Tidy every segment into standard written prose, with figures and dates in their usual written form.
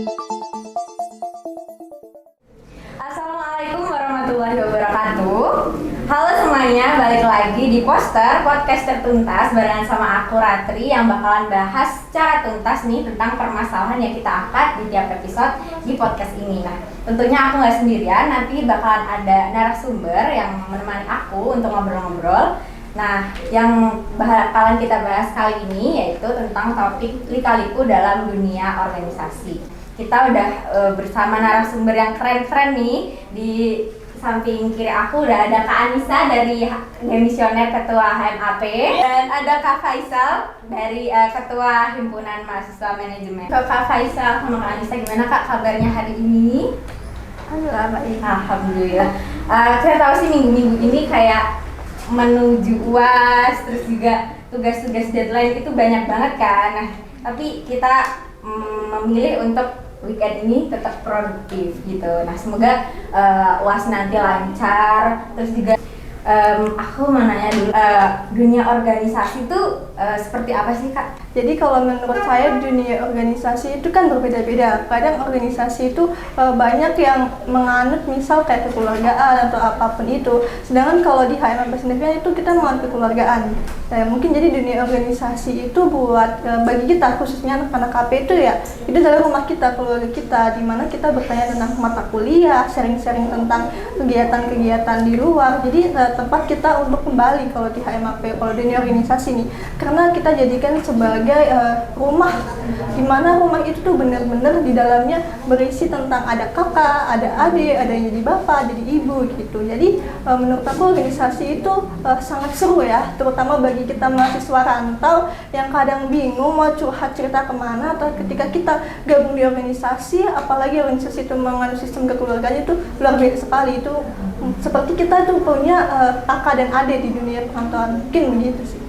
Assalamualaikum warahmatullahi wabarakatuh. Halo semuanya, balik lagi di Poster Podcast Tertuntas barengan sama aku Ratri yang bakalan bahas secara tuntas nih tentang permasalahan yang kita angkat di tiap episode di podcast ini. Nah, tentunya aku nggak sendirian, nanti bakalan ada narasumber yang menemani aku untuk ngobrol-ngobrol. Nah, yang bakalan kita bahas kali ini yaitu tentang topik lika-liku dalam dunia organisasi. Kita udah bersama narasumber yang keren-keren nih. Di samping kiri aku udah ada Kak Anissa dari Demisioner Ketua HMAP, dan ada Kak Faisal dari Ketua Himpunan Mahasiswa Manajemen. Kak Faisal sama Kak Anissa, gimana Kak kabarnya hari ini? Alhamdulillah baik. Alhamdulillah. Saya tahu sih minggu-minggu ini kayak menuju UAS, terus juga tugas-tugas deadline itu banyak banget kan. Nah, tapi kita memilih untuk weekend ini tetap produktif gitu. Nah, semoga UAS nanti lancar. Terus juga aku mau nanya dulu, dunia organisasi itu seperti apa sih Kak? Jadi kalau menurut saya dunia organisasi itu kan berbeda-beda. Kadang organisasi itu banyak yang menganut misal kayak kekeluargaan atau apapun itu. Sedangkan kalau di HMAP sendiri itu kita menganut kekeluargaan. Mungkin jadi dunia organisasi itu buat bagi kita khususnya anak-anak KP itu ya, itu adalah rumah kita, keluarga kita, di mana kita bertanya tentang mata kuliah, sharing-sharing tentang kegiatan-kegiatan di luar. Jadi tempat kita untuk kembali kalau di HMAP, kalau dunia organisasi nih, karena kita jadikan sebagai rumah, di mana rumah itu tuh benar-benar di dalamnya berisi tentang ada kakak, ada adik, ada yang jadi bapak, jadi ibu gitu. Jadi menurut aku organisasi itu sangat seru ya, terutama bagi kita mahasiswa rantau yang kadang bingung mau curhat cerita kemana, atau ketika kita gabung di organisasi, apalagi organisasi itu menganut sistem kekeluargaan, itu luar biasa sekali. Itu seperti kita tuh punya kakak dan adik di dunia perantauan, mungkin begitu sih.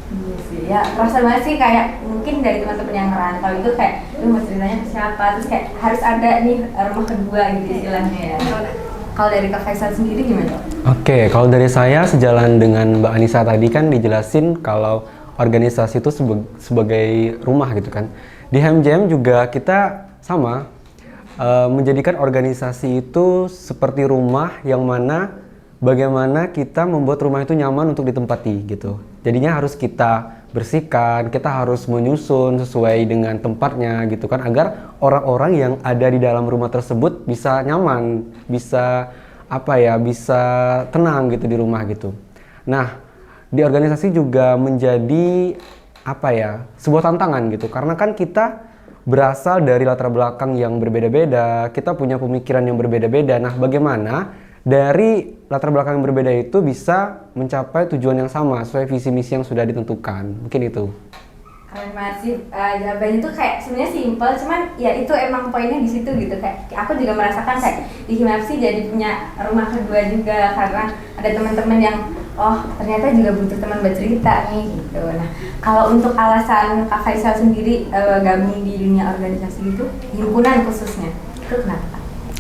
Ya, terasa banget sih kayak mungkin dari teman-teman yang merantau itu kayak lu mau ceritanya ke siapa, terus kayak harus ada nih rumah kedua gitu istilahnya ya. Kalau dari Kak Faisal sendiri gimana? Oke, kalau dari saya sejalan dengan Mbak Anissa tadi kan dijelasin kalau organisasi itu sebagai rumah gitu kan. Di HMJM juga kita sama menjadikan organisasi itu seperti rumah yang mana bagaimana kita membuat rumah itu nyaman untuk ditempati gitu. Jadinya harus kita bersihkan, kita harus menyusun sesuai dengan tempatnya gitu kan, agar orang-orang yang ada di dalam rumah tersebut bisa nyaman, bisa bisa tenang gitu di rumah gitu. Nah, di organisasi juga menjadi sebuah tantangan gitu, karena kan kita berasal dari latar belakang yang berbeda-beda, kita punya pemikiran yang berbeda-beda. Nah, bagaimana dari latar belakang yang berbeda itu bisa mencapai tujuan yang sama sesuai visi misi yang sudah ditentukan. Mungkin itu. Keren banget sih, jawabannya tuh kayak sebenarnya simpel, cuman ya itu emang poinnya di situ gitu. Kayak aku juga merasakan kayak di HMAPSI jadi punya rumah kedua juga, karena ada teman-teman yang ternyata juga butuh teman bercerita nih gitu. Nah, kalau untuk alasan Kak Faisal sendiri gabung di dunia organisasi itu, himpunan khususnya, itu kenapa?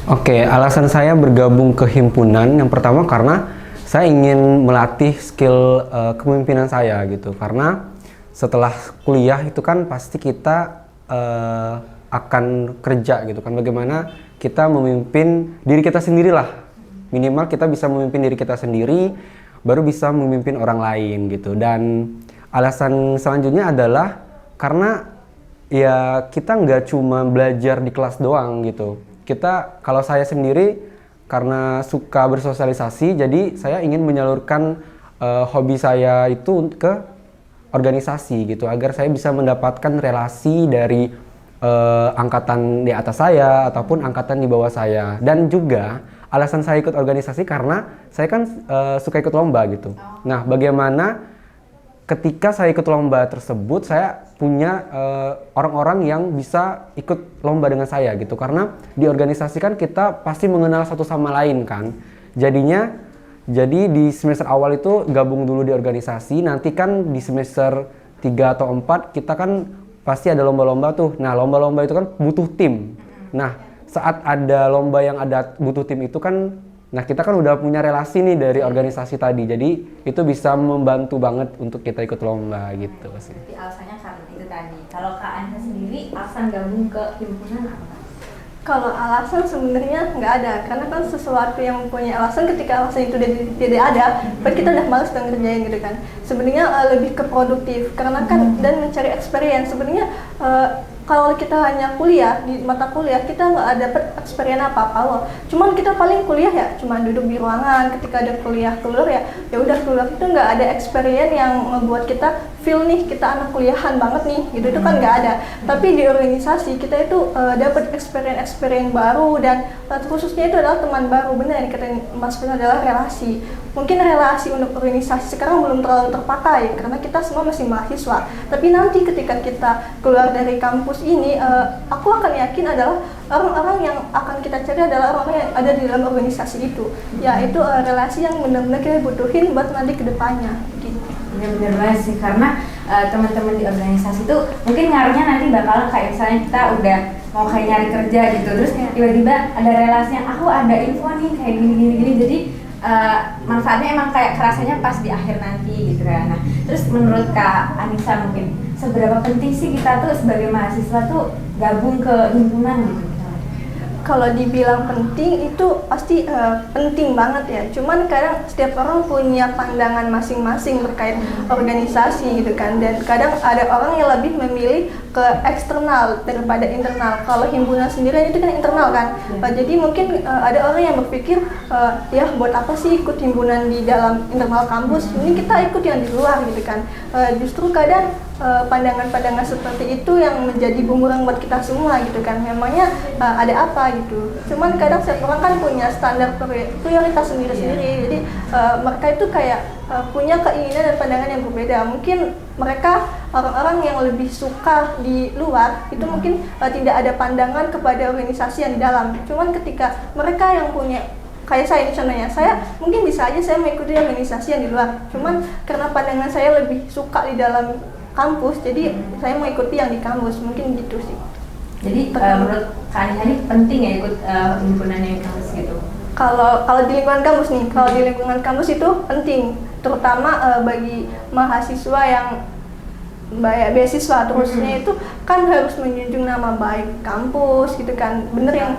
Oke, alasan saya bergabung ke himpunan yang pertama karena saya ingin melatih skill kepemimpinan saya gitu. Karena setelah kuliah itu kan pasti kita akan kerja gitu kan. Bagaimana kita memimpin diri kita sendirilah. Minimal kita bisa memimpin diri kita sendiri, baru bisa memimpin orang lain gitu. Dan alasan selanjutnya adalah karena ya kita nggak cuma belajar di kelas doang gitu. Kalau saya sendiri karena suka bersosialisasi, jadi saya ingin menyalurkan hobi saya itu ke organisasi gitu, agar saya bisa mendapatkan relasi dari angkatan di atas saya ataupun angkatan di bawah saya. Dan juga alasan saya ikut organisasi karena saya kan suka ikut lomba gitu. Nah, bagaimana ketika saya ikut lomba tersebut, saya punya orang-orang yang bisa ikut lomba dengan saya gitu. Karena di organisasi kan kita pasti mengenal satu sama lain kan. Jadi di semester awal itu gabung dulu di organisasi, nanti kan di semester 3 atau 4 kita kan pasti ada lomba-lomba tuh. Nah, lomba-lomba itu kan butuh tim. Nah, saat ada lomba yang ada butuh tim itu kan, nah kita kan udah punya relasi nih dari organisasi tadi, jadi itu bisa membantu banget untuk kita ikut lomba gitu sih. Jadi alasannya karena itu tadi. Kalau Kak Anda sendiri alasan gabung ke himpunan apa? Kalau alasan sebenarnya nggak ada, karena kan sesuatu yang mempunyai alasan, ketika alasan itu tidak ada, berarti kita udah malas dan ngerjain gitu kan. Sebenarnya lebih ke produktif, karena kan dan mencari experience. Sebenarnya kalau kita hanya kuliah di mata kuliah, kita nggak ada dapat experience apa-apa loh. Cuman kita paling kuliah ya, cuman duduk di ruangan. Ketika ada kuliah keluar ya udah keluar, itu nggak ada experience yang membuat kita feel nih kita anak kuliahan banget nih gitu, itu kan nggak ada. Tapi di organisasi kita itu dapat experience baru, dan khususnya itu adalah teman baru. Benar yang dikatain Mas Fina adalah relasi. Mungkin relasi untuk organisasi sekarang belum terlalu terpakai karena kita semua masih mahasiswa. Tapi nanti ketika kita keluar dari kampus ini, aku akan yakin adalah orang-orang yang akan kita cari adalah orang-orang yang ada di dalam organisasi itu. Yaitu relasi yang benar-benar kita butuhin buat nanti kedepannya. Gitu. Bener-bener banget sih, karena teman-teman di organisasi tuh mungkin ngaruhnya nanti bakal kayak misalnya kita udah mau kayak nyari kerja gitu, terus tiba-tiba ada relasinya, aku ada info nih kayak gini, jadi manfaatnya emang kayak kerasanya pas di akhir nanti gitu kan. Nah, terus menurut Kak Anissa mungkin seberapa penting sih kita tuh sebagai mahasiswa tuh gabung ke himpunan gitu? Kalau dibilang penting itu pasti penting banget ya. Cuman kadang setiap orang punya pandangan masing-masing terkait organisasi gitu kan. Dan kadang ada orang yang lebih memilih ke eksternal daripada internal. Kalau himpunan sendiri itu kan internal kan. Jadi mungkin ada orang yang berpikir ya buat apa sih ikut himpunan di dalam internal kampus? Ini kita ikut yang di luar gitu kan. Justru kadang pandangan-pandangan seperti itu yang menjadi bumerang buat kita semua gitu kan. Memangnya ada apa gitu. Cuman kadang setiap orang kan punya standar prioritas sendiri-sendiri. Jadi mereka itu kayak punya keinginan dan pandangan yang berbeda. Mungkin mereka orang-orang yang lebih suka di luar itu mungkin tidak ada pandangan kepada organisasi yang di dalam. Cuman ketika mereka yang punya kayak saya ini contohnya, saya mungkin bisa aja saya mengikuti organisasi yang di luar. Cuman karena pandangan saya lebih suka di dalam kampus, jadi saya mau ikuti yang di kampus, mungkin gitu sih. Jadi menurut Kak Anissa ini penting ya ikut himpunan yang kampus gitu? Kalau di lingkungan kampus nih, kalau di lingkungan kampus itu penting, terutama bagi mahasiswa yang beasiswa, terusnya itu kan harus menjunjung nama baik kampus gitu kan. Bener yang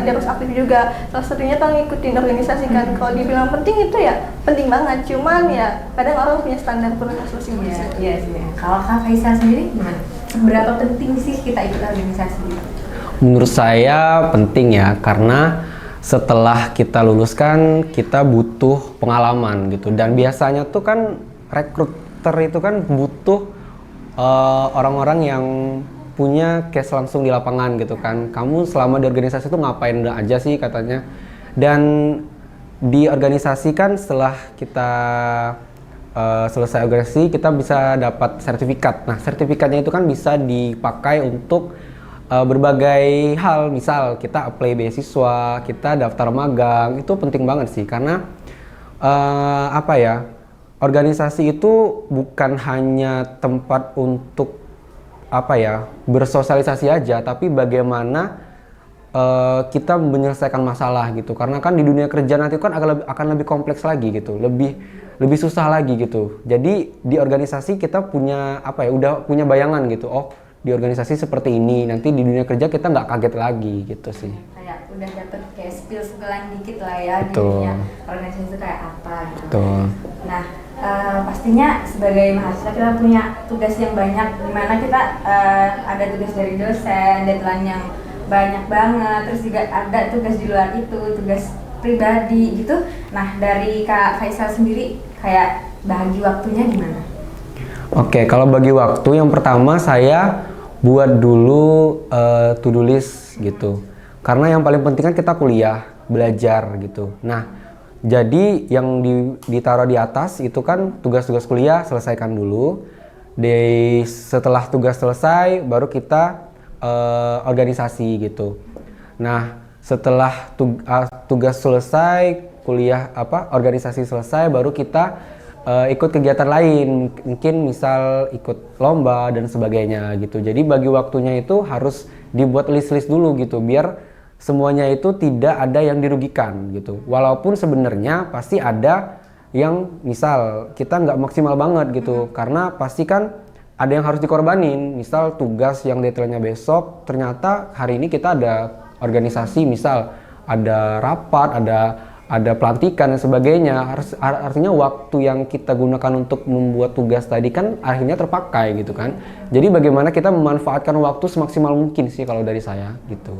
dia harus aktif juga. Salah satunya kan ngikutin organisasi kan. Kalau dibilang penting itu ya penting banget. Cuman ya kadang orang punya standar prioritas masing-masing. Iya sih. Kalau Kak Faisal sendiri gimana? Seberapa penting sih kita ikut organisasi gitu? Menurut saya penting ya, karena setelah kita lulus kan kita butuh pengalaman gitu, dan biasanya tuh kan rekruter itu kan butuh orang-orang yang punya case langsung di lapangan gitu kan. Kamu selama di organisasi tuh ngapain aja sih katanya. Dan di organisasi kan setelah kita selesai organisasi kita bisa dapat sertifikat. Nah, sertifikatnya itu kan bisa dipakai untuk berbagai hal. Misal kita apply beasiswa, kita daftar magang, itu penting banget sih karena organisasi itu bukan hanya tempat untuk bersosialisasi aja, tapi bagaimana kita menyelesaikan masalah gitu. Karena kan di dunia kerja nanti kan akan lebih kompleks lagi gitu, lebih susah lagi gitu. Jadi di organisasi kita punya udah punya bayangan gitu. Oh, di organisasi seperti ini, nanti di dunia kerja kita nggak kaget lagi gitu sih. Kayak udah dapet kayak spill-spillan dikit lah ya. Betul. Di dunia organisasi itu kayak apa gitu. Betul. Nah, pastinya sebagai mahasiswa kita punya tugas yang banyak, dimana kita ada tugas dari dosen, deadline yang banyak banget, terus juga ada tugas di luar itu, tugas pribadi gitu. Nah, dari Kak Faisal sendiri kayak bagi waktunya gimana? Oke, kalau bagi waktu yang pertama saya buat dulu to-do list gitu. Karena yang paling penting kan kita kuliah, belajar gitu. Nah, jadi yang ditaruh di atas itu kan tugas-tugas kuliah selesaikan dulu. Setelah tugas selesai baru kita organisasi gitu. Nah, setelah tugas selesai, kuliah organisasi selesai, baru kita ikut kegiatan lain, mungkin misal ikut lomba dan sebagainya gitu. Jadi bagi waktunya itu harus dibuat list-list dulu gitu, biar semuanya itu tidak ada yang dirugikan gitu. Walaupun sebenarnya pasti ada yang misal kita nggak maksimal banget gitu, karena pasti kan ada yang harus dikorbanin. Misal tugas yang deadline-nya besok, ternyata hari ini kita ada organisasi, misal ada rapat, ada pelantikan dan sebagainya. Artinya waktu yang kita gunakan untuk membuat tugas tadi kan akhirnya terpakai gitu kan. Jadi bagaimana kita memanfaatkan waktu semaksimal mungkin sih kalau dari saya gitu.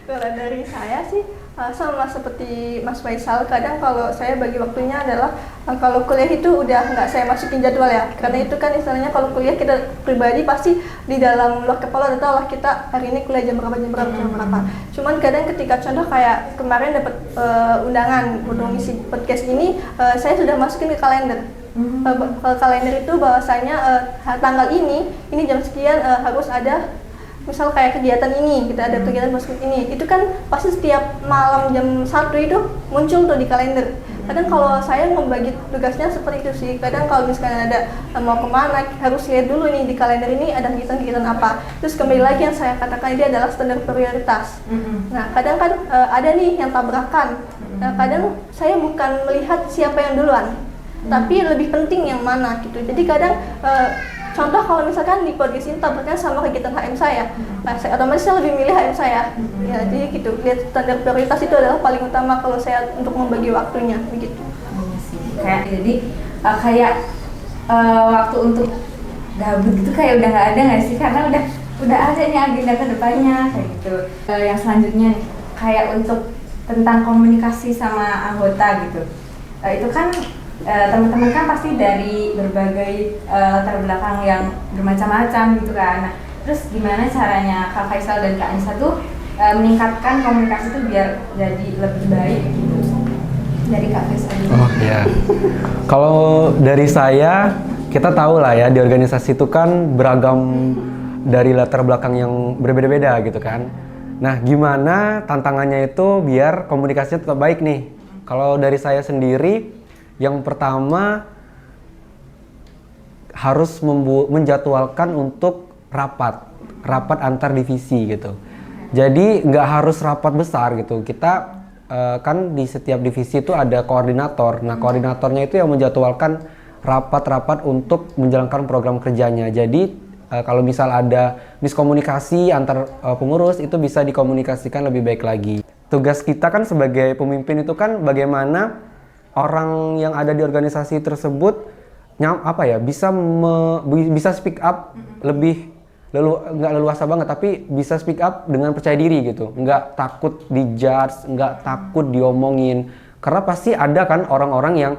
Kalau dari saya sih sama seperti Mas Faisal, kadang kalau saya bagi waktunya adalah kalau kuliah itu udah nggak saya masukin jadwal ya, karena itu kan istilahnya kalau kuliah kita pribadi pasti di dalam luar kepala udah tahu lah kita hari ini kuliah jam berapa. Cuman kadang ketika contoh kayak kemarin dapat undangan untuk ngisi podcast ini, saya sudah masukin ke kalender. Kalender itu bahwasanya tanggal ini jam sekian harus ada misal kayak kegiatan ini, kita ada kegiatan basket ini, itu kan pasti setiap malam jam 1 itu muncul tuh di kalender. Kadang kalau saya membagi tugasnya seperti itu sih, kadang kalau misalnya ada mau kemana, harus lihat dulu nih di kalender ini ada kegiatan-kegiatan apa. Terus kembali lagi yang saya katakan ini adalah standar prioritas. Nah kadang kan ada nih yang tabrakan, nah kadang saya bukan melihat siapa yang duluan, tapi lebih penting yang mana gitu. Jadi kadang contoh kalau misalkan di podcast ini tabrakan sama kegiatan HM saya, saya otomatis saya lebih milih HM saya. Ya, jadi gitu. Lihat standar prioritas itu adalah paling utama kalau saya untuk membagi waktunya, begitu. Kayak waktu untuk gabut gitu kayak udah nggak ada nggak sih? Karena udah ada nih agenda ke depannya kayak gitu. Yang selanjutnya nih, kayak untuk tentang komunikasi sama anggota gitu. Itu kan teman-teman kan pasti dari berbagai latar belakang yang bermacam-macam gitu kan. Nah, terus gimana caranya Kak Faisal dan Kak Anissa tuh meningkatkan komunikasi itu biar jadi lebih baik gitu? Dari Kak Faisal dulu. Oh iya. Kalau dari saya, kita tahu lah ya di organisasi itu kan beragam dari latar belakang yang berbeda-beda gitu kan. Nah, gimana tantangannya itu biar komunikasinya tetap baik nih? Kalau dari saya sendiri, yang pertama harus menjadwalkan untuk rapat antar divisi gitu. Jadi nggak harus rapat besar gitu. Kita kan di setiap divisi itu ada koordinator. Nah koordinatornya itu yang menjadwalkan rapat-rapat untuk menjalankan program kerjanya. Jadi kalau misal ada miskomunikasi antar pengurus itu bisa dikomunikasikan lebih baik lagi. Tugas kita kan sebagai pemimpin itu kan bagaimana orang yang ada di organisasi tersebut bisa speak up lebih nggak leluasa banget, tapi bisa speak up dengan percaya diri gitu, nggak takut dijudge, nggak takut diomongin, karena pasti ada kan orang-orang yang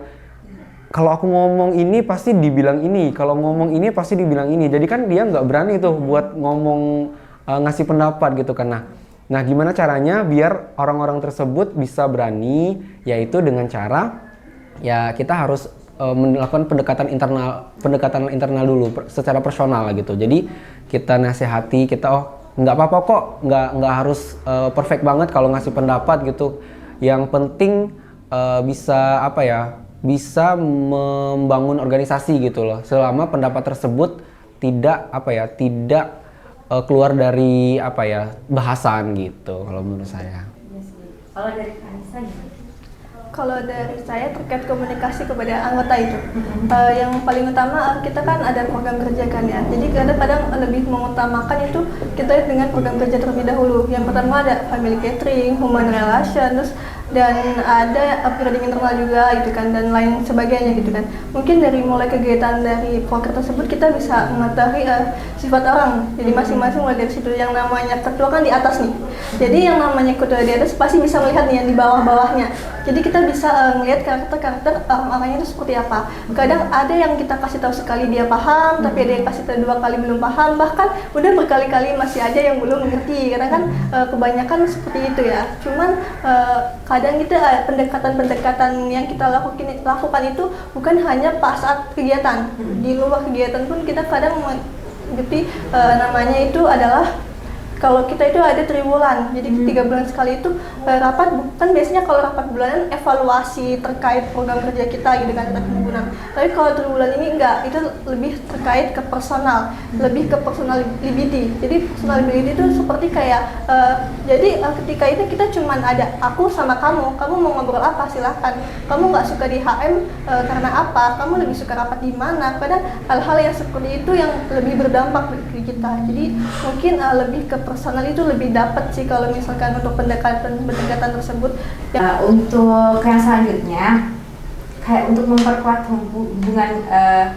kalau aku ngomong ini pasti dibilang ini, kalau ngomong ini pasti dibilang ini, jadi kan dia nggak berani tuh buat ngomong ngasih pendapat gitu kan. Nah gimana caranya biar orang-orang tersebut bisa berani, yaitu dengan cara ya kita harus melakukan pendekatan internal dulu secara personal gitu. Jadi kita nasihati, kita nggak apa-apa kok, nggak harus perfect banget kalau ngasih pendapat gitu. Yang penting bisa membangun organisasi gitu loh. Selama pendapat tersebut tidak keluar dari bahasan gitu kalau menurut saya. Kalau dari Anissa gimana? Kalau dari saya terkait komunikasi kepada anggota itu, yang paling utama kita kan ada program kerja kan ya. Jadi kadang-kadang lebih mengutamakan itu kita dengan program kerja terlebih dahulu. Yang pertama ada family catering, human relation, dan ada upgrading internal juga gitu kan, dan lain sebagainya gitu kan. Mungkin dari mulai kegiatan dari proker tersebut kita bisa mengetahui sifat orang. Jadi masing-masing mulai dari situ. Yang namanya ketua kan di atas nih. Jadi yang namanya ketua di atas pasti bisa melihat nih yang di bawah-bawahnya. Jadi kita bisa melihat karakter orangnya itu seperti apa. Kadang ada yang kita kasih tahu sekali dia paham, tapi ada yang kasih tahu 2 kali belum paham, bahkan udah berkali-kali masih aja yang belum mengerti. Karena kan kebanyakan seperti itu ya. Cuman kadang kita pendekatan yang kita lakukan itu bukan hanya pas saat kegiatan. Di luar kegiatan pun kita kadang mengerti namanya itu adalah kalau kita itu ada triwulan, jadi 3 bulan sekali itu rapat, kan biasanya kalau rapat bulanan evaluasi terkait program kerja kita gitu kan, himpunan. Tapi kalau triwulan ini enggak, itu lebih terkait ke personal, lebih ke personality. Jadi personality itu seperti kayak, jadi ketika itu kita cuman ada aku sama kamu mau ngobrol apa silahkan. Kamu nggak suka di HM karena apa? Kamu lebih suka rapat di mana? Padahal hal-hal yang seperti itu yang lebih berdampak bagi kita. Jadi mungkin lebih ke personal itu lebih dapat sih kalau misalkan untuk pendekatan tersebut. Untuk yang selanjutnya, kayak untuk memperkuat hubungan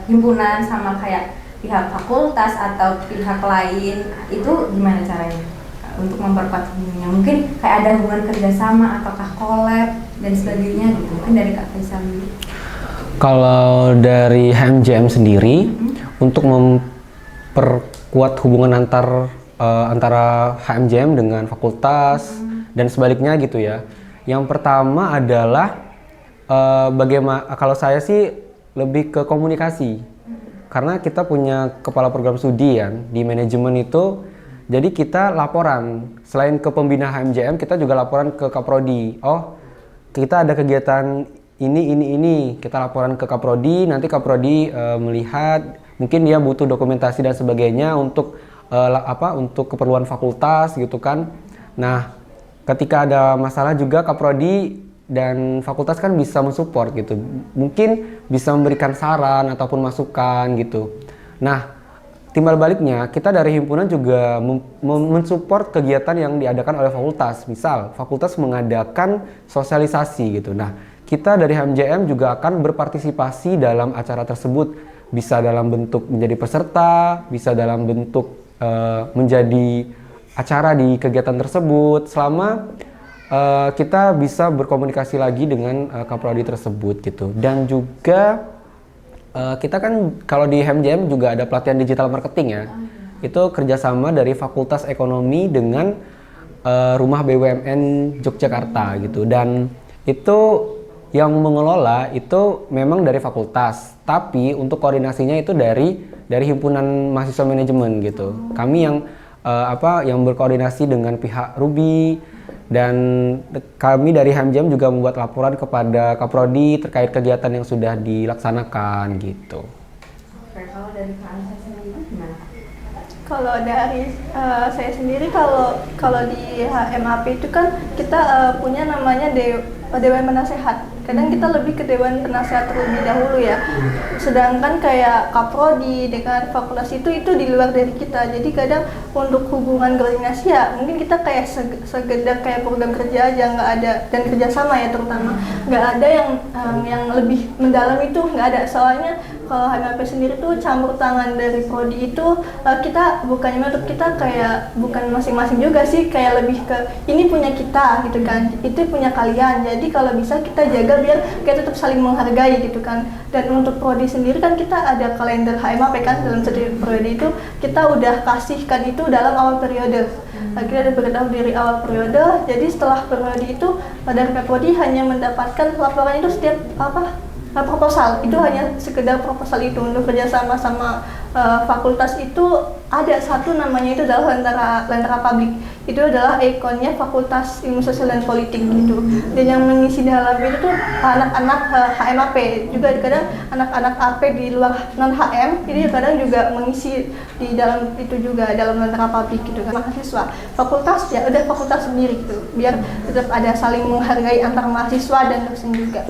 himpunan sama kayak pihak fakultas atau pihak lain, itu gimana caranya untuk memperkuat hubungannya? Mungkin kayak ada hubungan kerjasama ataukah collab dan sebagainya gitu. Mungkin dari Kak Faisal dulu. Kalau dari HMJM sendiri, untuk memperkuat hubungan antara HMJM dengan fakultas dan sebaliknya gitu ya. Yang pertama adalah bagaimana, kalau saya sih lebih ke komunikasi. Karena kita punya kepala program studi kan di manajemen itu, jadi kita laporan. Selain ke pembina HMJM, kita juga laporan ke Kaprodi. Oh, kita ada kegiatan ini, kita laporan ke Kaprodi, nanti Kaprodi melihat, mungkin dia butuh dokumentasi dan sebagainya untuk untuk keperluan fakultas gitu kan. Nah, ketika ada masalah juga Kaprodi dan fakultas kan bisa mensupport gitu, mungkin bisa memberikan saran ataupun masukan gitu. Nah, timbal baliknya kita dari himpunan juga mensupport kegiatan yang diadakan oleh fakultas. Misal fakultas mengadakan sosialisasi gitu. Nah, kita dari HMJM juga akan berpartisipasi dalam acara tersebut, bisa dalam bentuk menjadi peserta, bisa dalam bentuk menjadi acara di kegiatan tersebut, selama kita bisa berkomunikasi lagi dengan Kaprodi tersebut gitu. Dan juga kita kan kalau di HMJM juga ada pelatihan digital marketing ya. Itu kerjasama dari Fakultas Ekonomi dengan Rumah BUMN Yogyakarta gitu. Dan itu yang mengelola itu memang dari fakultas, tapi untuk koordinasinya itu dari himpunan mahasiswa manajemen gitu. Kami yang berkoordinasi dengan pihak Ruby, dan kami dari HMJM juga membuat laporan kepada Kaprodi terkait kegiatan yang sudah dilaksanakan gitu. Oke, kalau dari Kak Anissa sendiri gimana? Kalau dari saya sendiri, kalau di HMAP itu kan kita punya namanya Dewan Penasehat. Kadang kita lebih ke Dewan Penasehat terlebih dahulu ya. Sedangkan kayak Kaprodi dengan fakultas itu di luar dari kita. Jadi kadang untuk hubungan koordinasi ya mungkin kita kayak sekedar kayak program kerja aja, nggak ada, dan kerjasama ya terutama, nggak ada yang lebih mendalam itu, nggak ada. Soalnya kalau HMAP sendiri tuh campur tangan dari prodi itu, kita bukannya menutup, kita kayak bukan masing-masing juga sih, kayak lebih ke ini punya kita gitu kan, itu punya kalian. Jadi kalau bisa kita jaga biar kita tetap saling menghargai gitu kan. Dan untuk prodi sendiri kan kita ada kalender HMAP kan, dalam setiap periode itu kita udah kasihkan itu dalam awal periode. Kita ada beritahu dari awal periode. Jadi setelah periode itu dari prodi hanya mendapatkan laporan itu setiap proposal, itu hanya sekedar proposal itu untuk kerjasama sama fakultas. Itu ada satu namanya itu adalah Lentera Publik, itu adalah ikonnya Fakultas Ilmu Sosial dan Politik gitu. Dan yang mengisi dalam itu tuh anak-anak HMAP, juga kadang anak-anak AP di luar non HM, jadi kadang juga mengisi di dalam itu juga, dalam Lentera Publik gitu kan. Mahasiswa fakultas ya udah fakultas sendiri gitu, biar tetap ada saling menghargai antar mahasiswa dan dosen juga.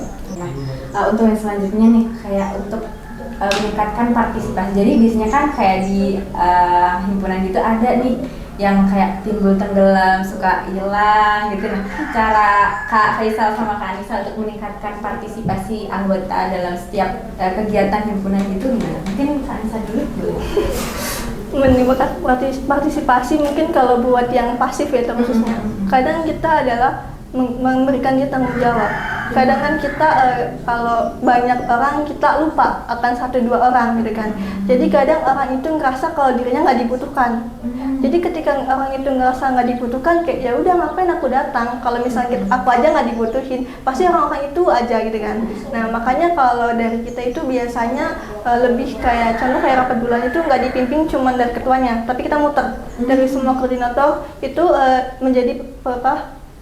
Untuk yang selanjutnya nih, kayak untuk meningkatkan partisipasi. Jadi biasanya kan kayak di himpunan gitu ada nih yang kayak timbul tenggelam, suka hilang gitu. Nah, cara Kak Faisal sama Kak Anissa untuk meningkatkan partisipasi anggota dalam setiap kegiatan himpunan gitu gimana? Mungkin Kak Anissa dulu. Meningkatkan partisipasi mungkin kalau buat yang pasif ya khususnya. Kadang kita adalah memberikan dia tanggung jawab. Kadang kan kita kalau banyak orang kita lupa akan 1-2 orang gitu kan. Jadi kadang orang itu ngerasa kalau dirinya nggak dibutuhkan. Jadi ketika orang itu ngerasa nggak dibutuhkan, kayak ya udah ngapain aku datang? Kalau misalnya aku aja nggak dibutuhin, pasti orang-orang itu aja gitu kan. Nah makanya kalau dari kita itu biasanya lebih kayak contoh kayak rapat bulan itu nggak dipimpin cuma dari ketuanya, tapi kita muter dari semua koordinator itu menjadi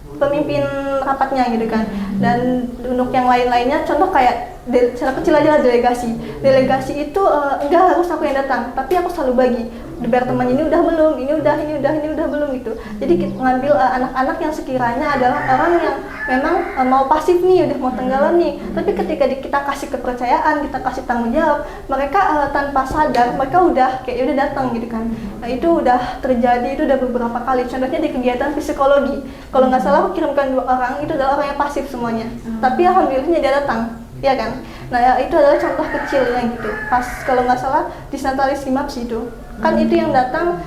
pemimpin rapatnya gitu kan. Dan untuk yang lain-lainnya, contoh kayak secara kecil aja lah delegasi itu enggak harus aku yang datang, tapi aku selalu bagi. departemen ini udah belum, ini udah belum gitu. Jadi kita ngambil anak-anak yang sekiranya adalah orang yang memang mau pasif nih, udah mau tenggelam nih. Tapi ketika kita kasih kepercayaan, kita kasih tanggung jawab, mereka tanpa sadar mereka udah kayak udah datang gitu kan. Nah itu udah terjadi, itu udah beberapa kali. Contohnya di kegiatan psikologi. Kalau nggak salah aku kirimkan 2 orang, itu adalah orang yang pasif semuanya. Tapi alhamdulillahnya dia datang, ya kan. Nah ya, itu adalah contoh kecilnya gitu. Pas kalau nggak salah di Natalis Simaps itu kan itu yang datang,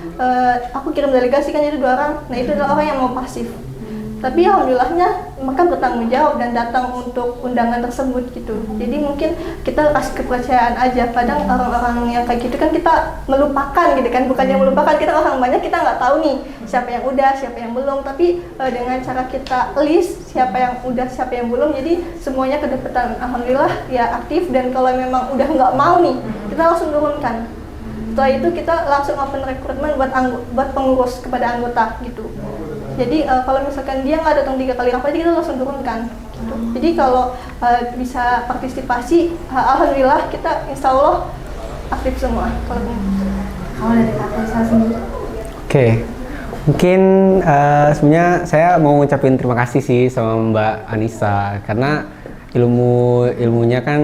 aku kirim delegasi kan itu 2 orang. Nah itu adalah orang yang mau pasif. Tapi alhamdulillahnya mereka bertanggung jawab dan datang untuk undangan tersebut gitu. Jadi mungkin kita kasih kepercayaan aja. Kadang orang-orang yang kayak gitu kan kita melupakan gitu kan, bukannya melupakan, kita orang banyak kita nggak tahu nih siapa yang udah, siapa yang belum. Tapi dengan cara kita list siapa yang udah, siapa yang belum, jadi semuanya kedapatan. Alhamdulillah ya aktif, dan kalau memang udah nggak mau nih, kita langsung turunkan. Setelah itu kita langsung open recruitment buat pengurus kepada anggota gitu. Jadi kalau misalkan dia nggak datang 3 kali rapat, kita langsung turunkan gitu. Jadi kalau bisa partisipasi, alhamdulillah kita insya Allah aktif semua. Kalau dari Kak Faisal sendiri? Oke, mungkin sebenarnya saya mau ngucapin terima kasih sih sama Mbak Anissa, karena ilmunya kan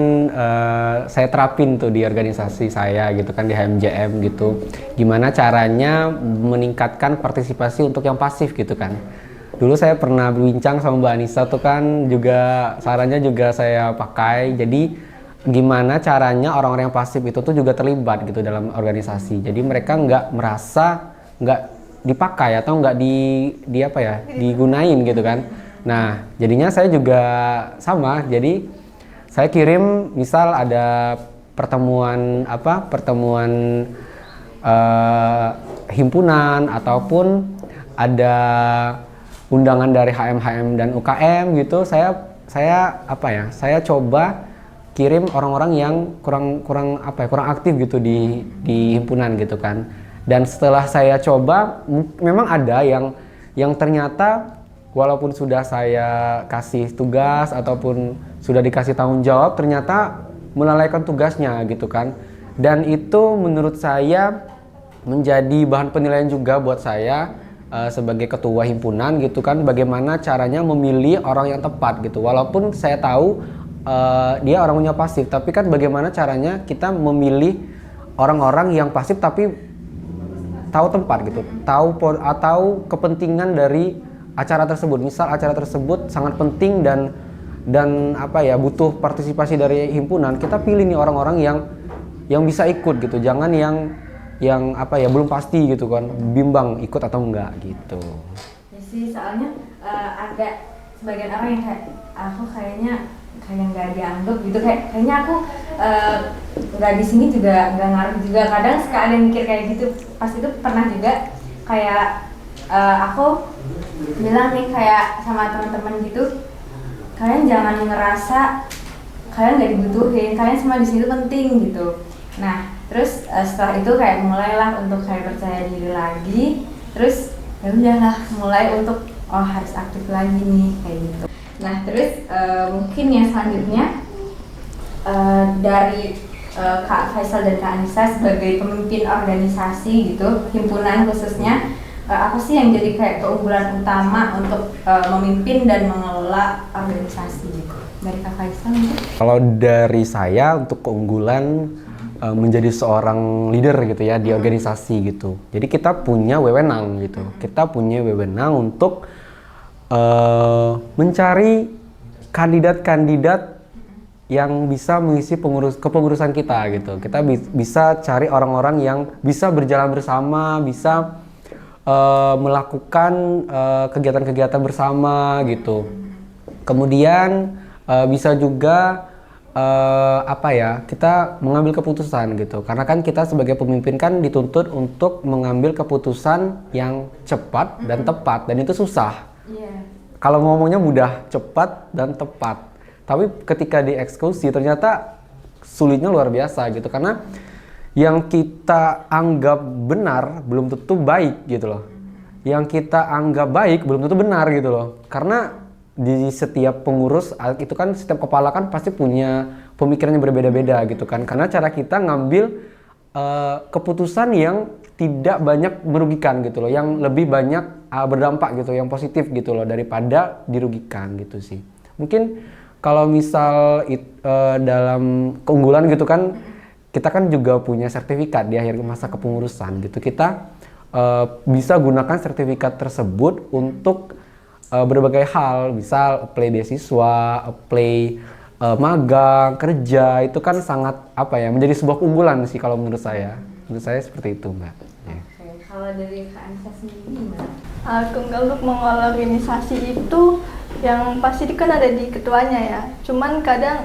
saya terapin tuh di organisasi saya gitu kan, di HMJM gitu. Gimana caranya meningkatkan partisipasi untuk yang pasif gitu kan. Dulu saya pernah berbincang sama Mbak Anissa tuh kan, juga sarannya juga saya pakai. Jadi gimana caranya orang-orang yang pasif itu tuh juga terlibat gitu dalam organisasi. Jadi mereka nggak merasa nggak dipakai atau nggak digunain gitu kan. Nah, jadinya saya juga sama. Jadi saya kirim, misal ada pertemuan himpunan ataupun ada undangan dari HM dan UKM gitu. Saya coba kirim orang-orang yang kurang aktif gitu di himpunan gitu kan. Dan setelah saya coba, memang ada yang ternyata walaupun sudah saya kasih tugas ataupun sudah dikasih tanggung jawab, ternyata melalaikan tugasnya gitu kan. Dan itu menurut saya menjadi bahan penilaian juga buat saya sebagai ketua himpunan gitu kan, bagaimana caranya memilih orang yang tepat gitu. Walaupun saya tahu dia orangnya pasif, tapi kan bagaimana caranya kita memilih orang-orang yang pasif tapi tahu tempat gitu, tahu kepentingan dari acara tersebut. Misal acara tersebut sangat penting dan butuh partisipasi dari himpunan, kita pilih nih orang-orang yang bisa ikut gitu. Jangan yang belum pasti gitu kan, bimbang ikut atau enggak gitu. Ya sih, soalnya ada sebagian orang yang kayak aku kayaknya nggak dianggap gitu, kayaknya aku nggak di sini juga nggak ngaruh juga. Kadang suka ada yang mikir kayak gitu. Pas itu pernah juga kayak aku bilang nih kayak sama teman-teman gitu, kalian jangan ngerasa kalian nggak dibutuhin, kalian semua di sini penting gitu. Nah terus setelah itu kayak mulailah untuk kayak percaya diri lagi, terus ya udahlah mulai untuk harus aktif lagi nih kayak gitu. Nah terus mungkin yang selanjutnya dari Kak Faisal dan Kak Anissa sebagai pemimpin organisasi gitu, himpunan khususnya, apa sih yang jadi kayak keunggulan utama untuk memimpin dan mengelola organisasi gitu? Dari Kak Faisal mungkin? Kalau dari saya untuk keunggulan menjadi seorang leader gitu ya di organisasi gitu. Jadi kita punya wewenang gitu. Kita punya wewenang untuk mencari kandidat-kandidat yang bisa mengisi kepengurusan kita gitu. Kita bisa cari orang-orang yang bisa berjalan bersama, bisa melakukan kegiatan-kegiatan bersama gitu. Kemudian bisa juga kita mengambil keputusan gitu. Karena kan kita sebagai pemimpin kan dituntut untuk mengambil keputusan yang cepat dan tepat, dan itu susah. Kalau ngomongnya mudah, cepat dan tepat, tapi ketika dieksekusi ternyata sulitnya luar biasa gitu. Karena yang kita anggap benar belum tentu baik gitu loh. Yang kita anggap baik belum tentu benar gitu loh. Karena di setiap pengurus itu kan, setiap kepala kan pasti punya pemikiran yang berbeda-beda gitu kan. Karena cara kita ngambil keputusan yang tidak banyak merugikan gitu loh, yang lebih banyak berdampak gitu, yang positif gitu loh daripada dirugikan gitu sih. Mungkin kalau misal dalam keunggulan gitu kan, kita kan juga punya sertifikat di akhir masa kepengurusan gitu. Kita bisa gunakan sertifikat tersebut untuk berbagai hal, misal apply beasiswa, apply magang, kerja, itu kan sangat menjadi sebuah keunggulan sih kalau menurut saya. Menurut saya seperti itu, Mbak. Oke, kalau dari Kak Anissa sendiri gimana? Keunggulan untuk mengelola organisasi itu yang pasti kan ada di ketuanya ya. Cuman kadang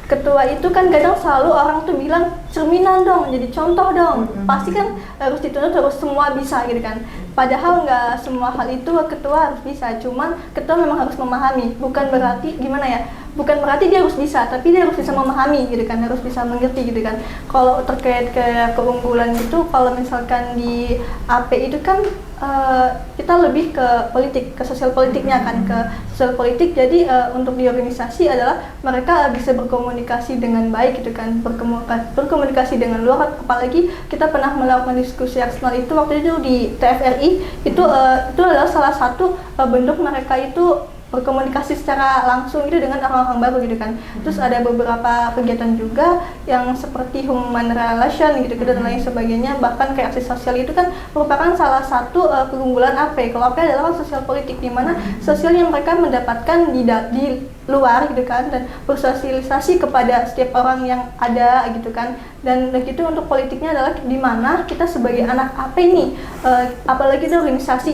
ketua itu kan kadang selalu orang tuh bilang cerminan dong, jadi contoh dong. Pasti kan harus dituntut harus semua bisa gitu kan. Padahal nggak semua hal itu ketua harus bisa. Cuman ketua memang harus memahami. Bukan berarti bukan berarti dia harus bisa, tapi dia harus bisa memahami gitu kan, harus bisa mengerti gitu kan. Kalau terkait ke keunggulan itu, kalau misalkan di AP itu kan kita lebih ke politik, ke sosial politiknya kan, ke sosial politik. Jadi untuk di organisasi adalah mereka bisa berkomunikasi dengan baik gitu kan, berkomunikasi dengan luar. Apalagi kita pernah melakukan diskusi eksternal itu waktu itu di TFRI, itu adalah salah satu bentuk mereka itu berkomunikasi secara langsung itu dengan orang-orang baru gitu kan. Terus ada beberapa kegiatan juga yang seperti human relation gitu dan lain sebagainya, bahkan kayak aksi sosial itu kan merupakan salah satu keunggulan AP. Kalau AP adalah sosial politik, di mana sosial yang mereka mendapatkan di luar gitu kan, dan bersosialisasi kepada setiap orang yang ada gitu kan. Dan begitu untuk politiknya adalah di mana kita sebagai anak AP ini apalagi itu organisasi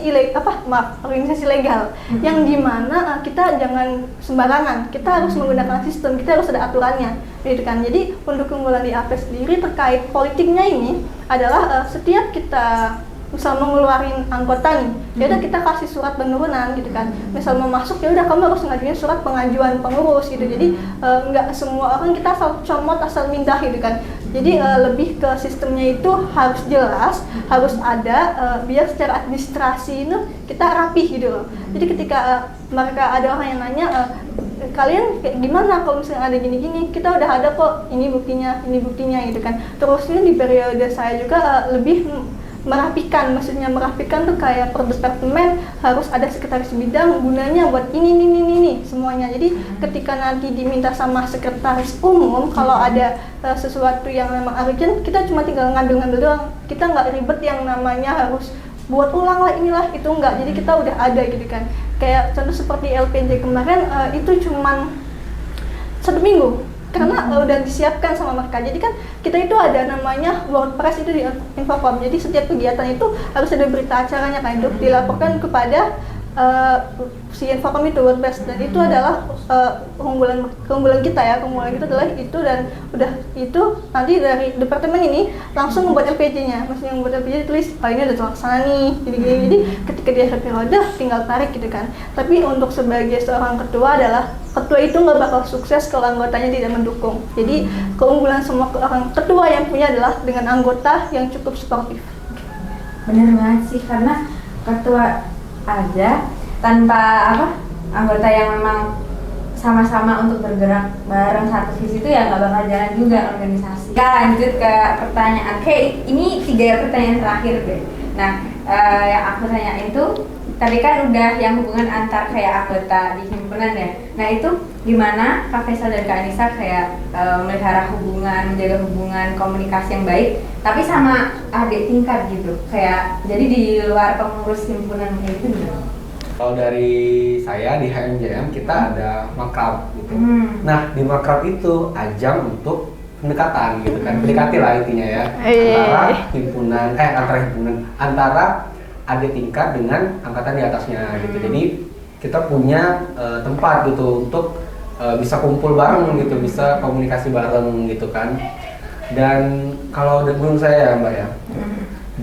organisasi legal yang di mana kita jangan sembarangan, kita harus menggunakan sistem, kita harus ada aturannya gitu kan. Jadi untuk keunggulan di AP sendiri terkait politiknya ini adalah setiap kita misal mengeluarin anggota nih, ya udah kita kasih surat penurunan gitu kan. Misal mau masuk, ya udah kamu harus ngajuin surat pengajuan pengurus gitu. Jadi nggak semua orang kita asal comot asal mindah gitu kan. Jadi lebih ke sistemnya itu harus jelas, harus ada biar secara administrasi itu kita rapih gitu loh. Jadi ketika mereka ada orang yang nanya kalian kayak gimana kalau misalnya ada gini-gini, kita udah ada kok ini buktinya gitu kan. Terus ini di periode saya juga lebih merapikan, maksudnya merapikan tuh kayak per departemen harus ada sekretaris bidang, gunanya buat ini semuanya. Jadi ketika nanti diminta sama sekretaris umum kalau ada sesuatu yang memang urgent, kita cuma tinggal ngambil doang, kita nggak ribet yang namanya harus buat ulang lah inilah itu, enggak. Jadi kita udah ada gitu kan. Kayak contoh seperti LPJ kemarin itu cuman 1 minggu karena udah disiapkan sama mereka. Jadi kan kita itu ada namanya WordPress itu di Infocom. Jadi setiap kegiatan itu harus ada berita acaranya kan, itu dilaporkan kepada si Infocom itu WordPress, dan itu adalah keunggulan kita ya. Keunggulan kita adalah itu, dan udah itu nanti dari departemen ini langsung membuat LPJ-nya. Maksudnya membuat LPJ tulis ini udah terlaksana nih, gini-gini. Jadi ketika di akhir periode tinggal tarik gitu kan. Tapi untuk sebagai seorang ketua adalah ketua itu nggak bakal sukses kalau anggotanya tidak mendukung. Jadi keunggulan semua orang ketua yang punya adalah dengan anggota yang cukup sportif. Bener banget sih, karena ketua aja tanpa anggota yang memang sama-sama untuk bergerak bareng satu visi itu ya nggak bakal jalan juga organisasi. Kita lanjut ke pertanyaan. Ini 3 pertanyaan terakhir deh. Nah, yang aku tanyain itu tadi kan udah yang hubungan antar kayak anggota di himpunan ya. Nah itu gimana Kak Faisal dan Kak Anissa kayak melihara hubungan, menjaga hubungan komunikasi yang baik, tapi sama adik tingkat gitu, kayak jadi di luar pengurus himpunan kayak gitu gitu. Kalau dari saya di HMJM kita ada makrab gitu. Nah di makrab itu ajang untuk pendekatan gitu kan, pendekati lah intinya ya, antara adik tingkat dengan angkatan di atasnya gitu. Jadi kita punya tempat gitu untuk bisa kumpul bareng gitu, bisa komunikasi bareng gitu kan. Dan kalau menurut saya ya Mbak ya,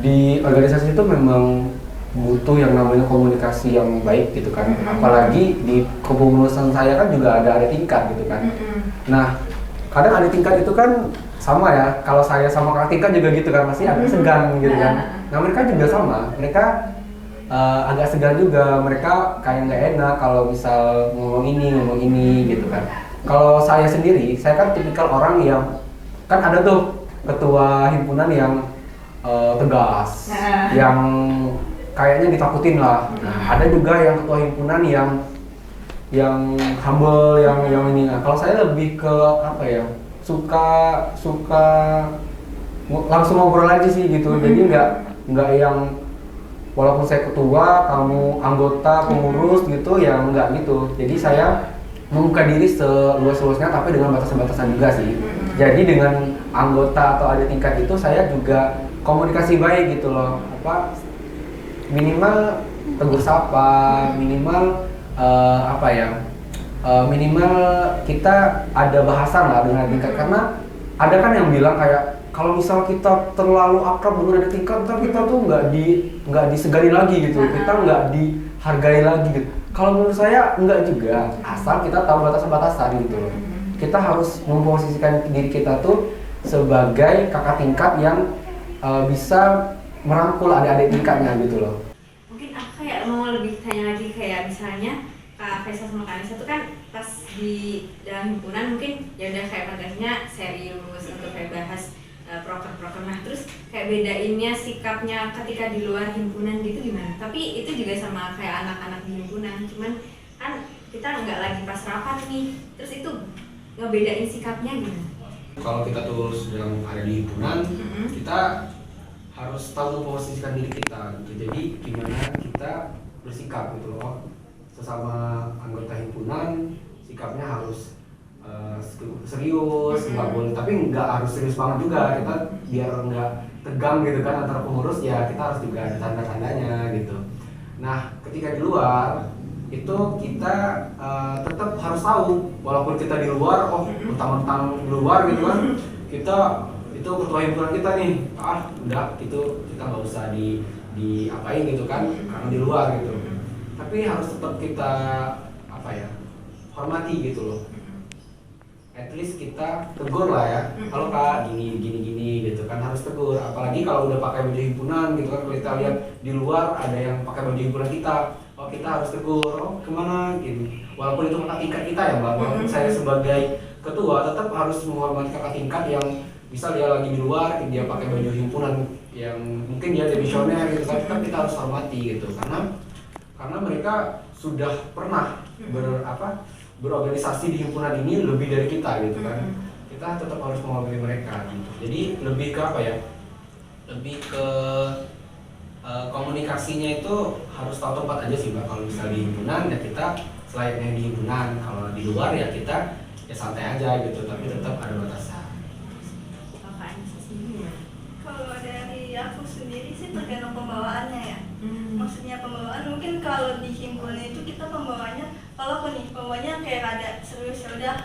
di organisasi itu memang butuh yang namanya komunikasi yang baik gitu kan. Apalagi di kepengurusan saya kan juga ada adik tingkat gitu kan. Nah kadang adik tingkat itu kan sama ya, kalau saya sama kakak tingkat juga gitu kan, masih agak segan gitu kan. Nah mereka juga sama, mereka agak segan juga, mereka kayak nggak enak kalau misal ngomong ini gitu kan. Kalau saya sendiri, saya kan tipikal orang yang kan ada tuh ketua himpunan yang tegas, yang kayaknya ditakutin lah. Nah, ada juga yang ketua himpunan yang humble, yang ini. Nah, kalau saya lebih ke apa ya, suka langsung ngobrol aja sih gitu. Jadi nggak yang walaupun saya ketua, kamu anggota, pengurus gitu, ya nggak gitu. Jadi saya membuka diri seluas-luasnya, tapi dengan batasan-batasan juga sih. Jadi dengan anggota atau ada tingkat itu, saya juga komunikasi baik gitu loh. Minimal tegur sapa, minimal minimal kita ada bahasan lah dengan tingkat. Karena ada kan yang bilang kayak, kalau misal kita terlalu akrab dengan ada tingkat, ntar kita tuh nggak disegani lagi gitu, kita nggak dihargai lagi gitu. Kalau menurut saya enggak juga, asal kita tahu batasan-batasan gitu loh. Kita harus memposisikan diri kita tuh sebagai kakak tingkat yang bisa merangkul adik-adik tingkatnya gitu loh. Mungkin aku kayak mau lebih tanya lagi, kayak misalnya Kak Faisal sama Kak Anissa tuh kan pas di dalam himpunan mungkin ya udah kayak podcastnya serius untuk kayak bahas proker-proker. Nah terus kayak bedainnya sikapnya ketika di luar himpunan gitu gimana? Tapi itu juga sama kayak anak-anak di himpunan, cuman kan kita nggak lagi pas rapat nih, terus itu ngebedain sikapnya gimana? Kalau kita tuh sedang ada di himpunan, kita harus tahu memposisikan diri kita gitu. Jadi gimana kita bersikap gitu loh. Sesama anggota himpunan, sikapnya harus serius, nggak boleh, tapi nggak harus serius banget juga. Kita biar nggak tegang gitu kan antara pengurus, ya kita harus juga ada tanda-tandanya gitu. Nah ketika di luar itu kita tetap harus tahu, walaupun kita di luar, mentang-mentang di luar gitu kan, kita itu ketua himpunan kita nih, udah itu kita nggak usah diapain gitu kan, karena di luar gitu. Tapi harus tetap kita hormati gitu loh. At least kita tegur lah ya, kalau Kak gini gitu kan, harus tegur. Apalagi kalau udah pakai baju himpunan gitu kan, kalau kita lihat di luar ada yang pakai baju himpunan kita, kita harus tegur, kemana gini. Walaupun itu kakak tingkat kita ya Mbak, walaupun saya sebagai ketua tetap harus menghormati kakak tingkat yang misal dia lagi di luar, dia pakai baju himpunan yang mungkin dia demisioner gitu kan, tetap kita harus hormati gitu. Karena mereka sudah pernah berorganisasi di himpunan ini lebih dari kita gitu kan. Kita tetap harus menghargai mereka gitu. Jadi lebih ke lebih ke komunikasinya itu harus tahu tempat aja sih Mbak. Kalau misalnya di himpunan ya kita selayaknya di himpunan, kalau di luar ya kita ya santai aja gitu, tapi tetap ada batasan. Kalau dari aku sendiri sih tergantung pembawaannya ya. Maksudnya pembawaan mungkin kalau di himpunan itu kita pembawaannya, kalau pembawanya kayak ada serius, ya udah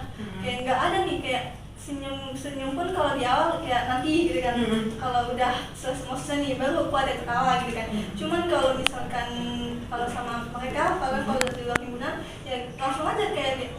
kayak nggak ada nih kayak senyum pun kalau di awal kayak nanti gitu kan. Kalau udah selesai nih baru aku ada ketawa gitu kan. Cuman kalau misalkan kalau sama mereka, kalau di luar himpunan ya langsung aja kayak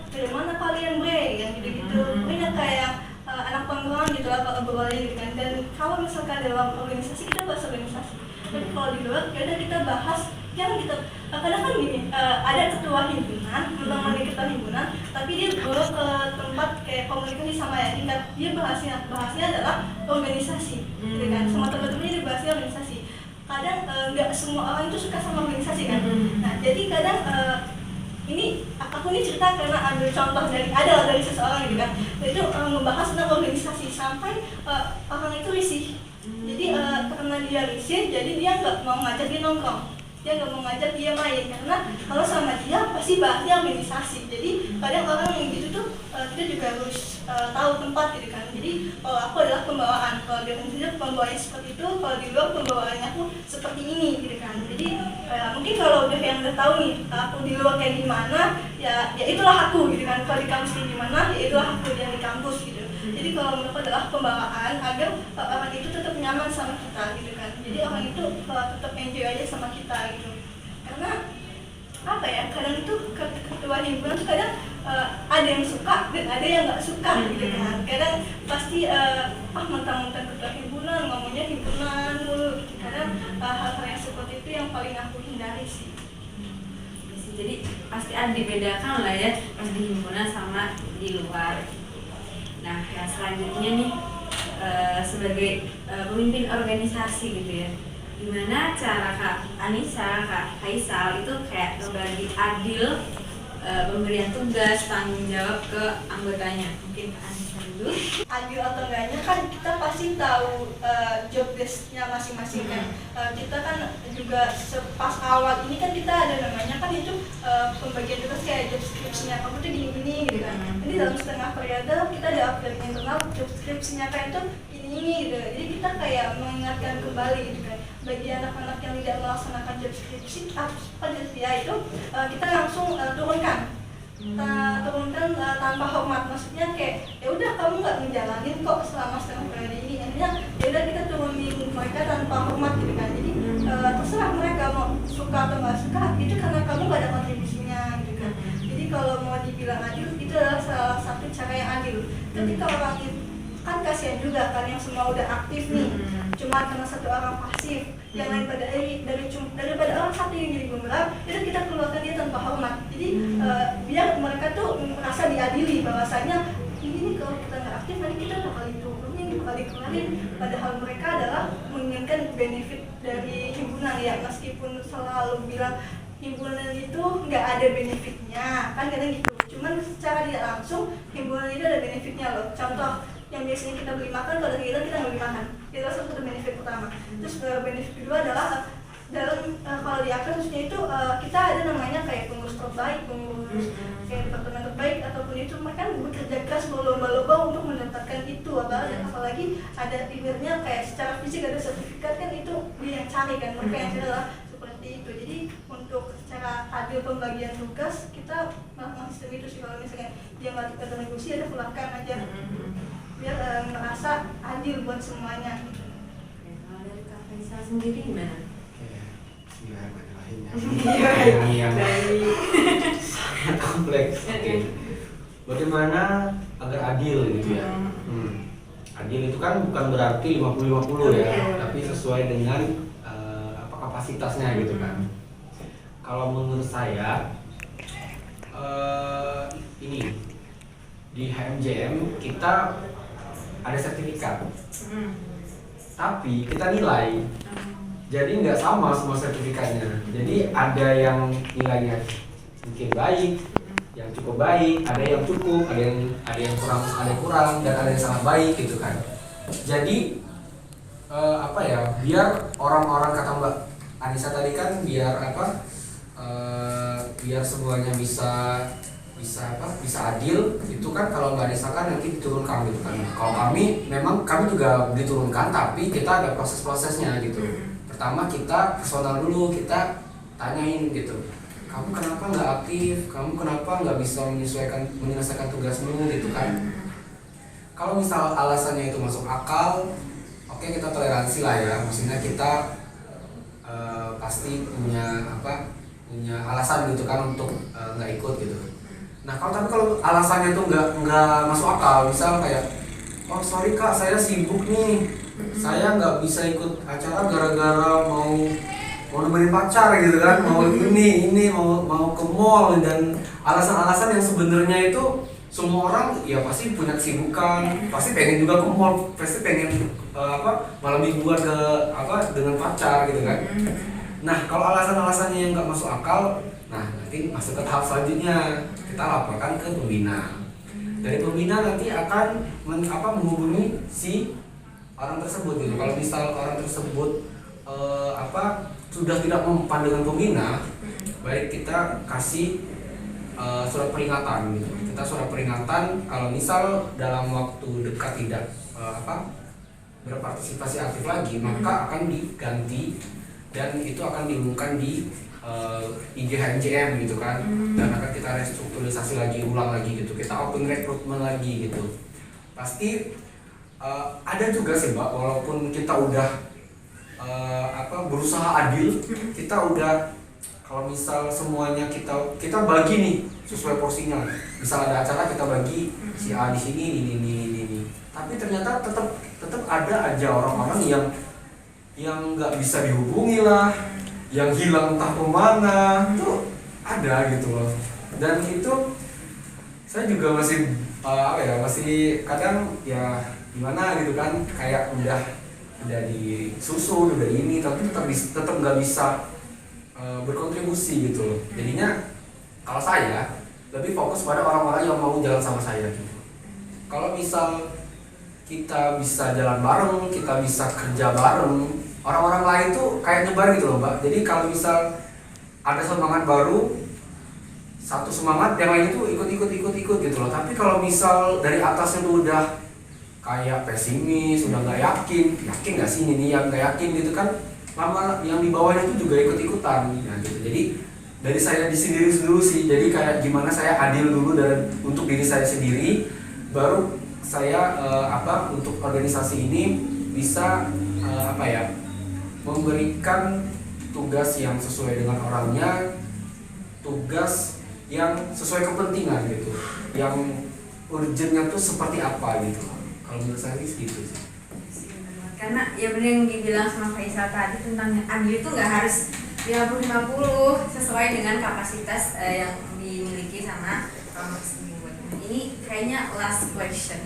dari mana kalian bre yang gitu-gitu. Mungkin kayak anak pengalaman gitu lah kalau berolahraga gitu kan. Dan kalau misalkan dalam organisasi kita bahas organisasi, tapi kalau di luar ya udah kita bahas yang kita kadang kan gini, ada ketua himpunan, teman-teman ketua himpunan, tapi dia bawa ke tempat kayak komunikasi sama ya tingkat, dia bahasnya adalah organisasi, gitu kan, sama teman-temannya dia bahasnya organisasi. Kadang nggak semua orang itu suka sama organisasi kan. Nah jadi kadang ini aku ini cerita karena ambil contoh dari seseorang gitu kan, itu membahas tentang organisasi sampai orang itu risih. Jadi karena dia risih, jadi dia nggak mau ngajak dia nongkrong, dia nggak mau ngajak dia main, karena kalau sama dia pasti bahasnya organisasi. Jadi kadang orang yang gitu tuh kita juga harus tahu tempat gitu kan. Jadi kalau aku adalah pembawaan, kalau dia misalnya pembawaannya seperti itu, kalau di luar pembawaannya aku seperti ini gitu kan. Jadi mungkin kalau udah yang udah tahu nih aku di luar kayak gimana, ya itulah aku gitu kan. Kalau di kampus kayak gimana, ya itulah aku yang di kampus gitu. Jadi kalau menurut aku adalah pembawaan agar orang itu tetap nyaman sama kita gitu kan. Jadi orang itu tetap enjoy aja sama kita gitu. Karena apa ya, kadang itu ketua himpunan tuh kadang ada yang suka dan ada yang nggak suka gitu kan. Kadang pasti mentang-mentang ketua himpunan ngomongnya himpunan mulu gitu. Kadang hal-hal yang seperti itu yang paling aku hindari sih. Jadi pasti ada dibedakan lah ya pas di himpunan sama di luar. Nah yang selanjutnya nih sebagai pemimpin organisasi gitu ya. Gimana cara Kak Anissa, Kak Faisal itu kayak membagi adil pemberian tugas, tanggung jawab ke anggotanya? Mungkin Kak Anissa dulu. Adil atau enggaknya kan kita pasti tahu job desk-nya masing-masing kan. Kita kan juga pas awal ini kan kita ada namanya kan itu pembagian tugas kayak job description-nya kamu tuh gini-gini gitu kan. Jadi dalam setengah periode kita ada upgrade internal job description-nya kayak itu ini gitu. Jadi kita kayak mengingatkan kembali gitu kan. Bagi anak-anak yang tidak melaksanakan job description ya itu kita langsung turunkan. Turunkan tanpa hormat, maksudnya kayak ya udah kamu nggak menjalanin kok selama setengah periode ini, akhirnya ya udah kita turunin mereka tanpa hormat gitu kan. Jadi terserah mereka mau suka atau nggak suka, itu karena kamu nggak ada kontribusinya gitu kan. Jadi kalau mau dibilang adil itu adalah salah satu cara yang adil. Tapi kalau orang itu kan kasihan juga kan yang semua udah aktif nih, cuma karena satu orang pasif, yang lain pada daripada orang satu yang jadi pemberap, itu kita keluarkan dia tanpa hormat. Jadi biar mereka tuh merasa diadili bahwasanya ini kalau kita nggak aktif nanti kita bakal diturunin, bakal dikeluarin. Padahal mereka adalah menginginkan benefit dari himpunan ya, meskipun selalu bilang himpunan itu nggak ada benefitnya kan kadang gitu. Cuman secara tidak langsung himpunan itu ada benefitnya loh. Contoh yang biasanya kita beli makan, kalau kita nggak beli makan, itu salah satu benefit pertama. Terus benefit kedua adalah dalam kalau di akar khususnya itu kita ada namanya kayak pengurus terbaik, pengurus kayak departemen terbaik ataupun itu mereka bekerja keras berlomba-lomba untuk mendapatkan itu, apalagi ada ibaratnya kayak secara fisik ada sertifikat kan, itu dia yang cari kan, mereka yang cari adalah seperti itu. Jadi untuk secara adil pembagian tugas kita melakukan sistem itu sih, kalau misalnya dia nggak terkontribusi ada keluarkan aja biar merasa adil buat semuanya. Kalau dari Kak Faisal sendiri gimana? Bismillahirrahmanirrahim. Yang sangat kompleks. Bagaimana agar adil gitu ya? Adil itu kan bukan berarti 50-50 ya, tapi sesuai dengan kapasitasnya gitu kan. Kalau menurut saya ini di HMJM kita ada sertifikat, tapi kita nilai, jadi nggak sama semua sertifikatnya. Jadi ada yang nilainya mungkin baik, yang cukup baik, ada yang cukup, ada yang kurang, dan ada yang sangat baik gitu kan. Jadi biar orang-orang kata Mbak Anissa tadi kan biar biar semuanya bisa adil, itu kan kalau Mbak Anissa kan nanti diturunkan gitu kan. Kalau kami memang kami juga diturunkan, tapi kita ada proses-prosesnya gitu. Pertama kita personal dulu, kita tanyain gitu, kamu kenapa nggak aktif, kamu kenapa nggak bisa menyelesaikan tugasmu gitu kan. Kalau misal alasannya itu masuk akal, oke, kita toleransi lah ya, maksudnya kita pasti punya alasan gitu kan untuk nggak ikut gitu. Nah tapi kalau alasannya tuh nggak masuk akal, misal kayak, oh sorry kak, saya sibuk nih, saya nggak bisa ikut acara gara-gara mau nemenin pacar gitu kan, mau mau ke mall, dan alasan-alasan yang sebenarnya itu semua orang ya pasti punya kesibukan, pasti pengen juga ke mall, pasti pengen malam mingguan dengan pacar gitu kan. Nah kalau alasan-alasannya yang nggak masuk akal, nah nanti masuk ke tahap selanjutnya, kita laporkan ke pembina. Dari pembina nanti akan menghubungi si orang tersebut gitu. Kalau misal orang tersebut sudah tidak mempan dengan pembina, baik kita kasih surat peringatan gitu. Kita surat peringatan kalau misal dalam waktu dekat tidak berpartisipasi aktif lagi, maka akan diganti dan itu akan diumumkan di IG HMJM gitu kan, dan akan kita restrukturisasi lagi, ulang lagi gitu, kita open recruitment lagi gitu. Pasti ada juga sih Mbak, walaupun kita udah berusaha adil, kita udah kalau misal semuanya kita bagi nih sesuai porsinya, misal ada acara kita bagi si A di sini ini, tapi ternyata tetap ada aja orang-orang yang nggak bisa dihubungi lah, yang hilang entah kemana, itu ada gitu loh. Dan itu saya juga masih masih kadang ya gimana gitu kan, kayak udah disusun, udah ini, tapi tetap nggak bisa berkontribusi gitu loh. Jadinya kalau saya lebih fokus pada orang-orang yang mau jalan sama saya gitu. Kalau misal kita bisa jalan bareng, kita bisa kerja bareng, orang-orang lain tuh kayak nyebar gitu loh Mbak. Jadi kalau misal ada semangat baru, satu semangat, yang lain itu ikut gitu loh. Tapi kalau misal dari atasnya tuh udah kayak pesimis, udah nggak yakin nggak sih ini yang nggak yakin gitu kan, lama yang di bawahnya itu juga ikut-ikutan ya gitu. Jadi dari saya di sendiri dulu sih, jadi kayak gimana saya adil dulu untuk diri saya sendiri, baru saya untuk organisasi ini bisa memberikan tugas yang sesuai dengan orangnya, tugas yang sesuai kepentingan gitu, yang urgentnya tuh seperti apa gitu. Kalau menurut saya sih gitu sih. Karena ya benar yang dibilang sama Faisal tadi tentang adil itu nggak harus 50-50 sesuai dengan kapasitas yang dimiliki sama kelompok. Ini kayaknya last question.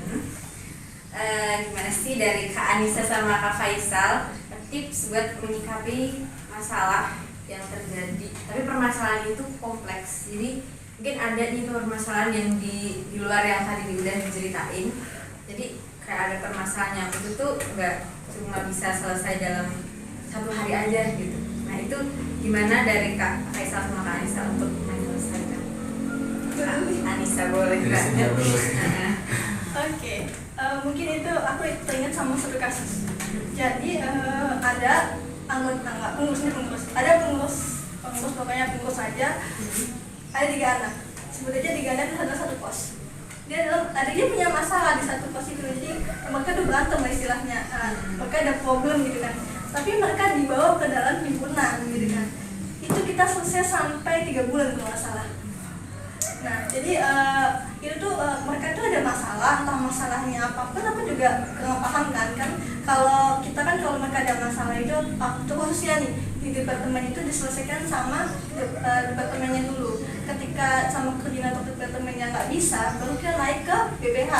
Gimana sih dari Kak Anissa sama Kak Faisal tips buat menyikapi masalah yang terjadi? Tapi permasalahan itu kompleks. Jadi mungkin ada nih permasalahan yang di luar yang tadi udah diceritain. Jadi kayak ada permasalahan yang itu tuh nggak cuma bisa selesai dalam satu hari aja gitu. Nah itu gimana dari Kak Faisal sama Kak Anissa untuk menyelesaikan? Anissa boleh banget. Oke, mungkin itu aku teringat sama satu kasus. Jadi ada anggota ada pengurus pokoknya pengurus aja, ada 3 anak. Sebenarnya 3 anak itu ada satu pos. Dia punya masalah di satu pos itu, jadi mereka udah berantem istilahnya, mereka ada problem gitu kan. Tapi mereka dibawa ke dalam himpunan gitu kan. Itu kita selesai sampai 3 bulan kalau nggak salah. Nah jadi itu tuh mereka tuh ada masalah, entah masalahnya apapun, aku juga nggak paham kan kalau mereka ada masalah itu khususnya nih di departemen itu diselesaikan sama departemennya dulu. Ketika sama koordinator departemennya nggak bisa, baru kita naik ke BPH.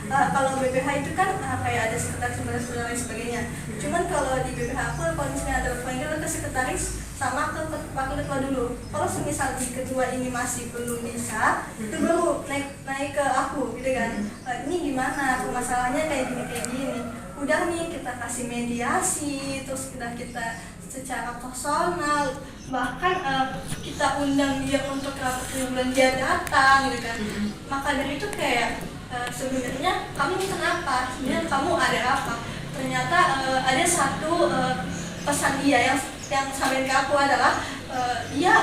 Kalau BPH itu kan kayak ada sekretaris dan lain sebagainya. Cuman kalau di BPH aku, kalau misalnya ada panggil ke sekretaris sama ke wakil ketua dulu. Kalau semisal di ketua ini masih belum bisa, itu baru naik ke aku gitu kan. Ini gimana, permasalahannya kayak gini. Udah nih kita kasih mediasi, terus kita secara personal, bahkan kita undang dia untuk rapat bulan dia datang gitu kan. Maka dari itu kayak sebenarnya kamu kenapa? Sebenarnya kamu ada apa? Ternyata ada satu pesan dia yang sampai ke aku adalah dia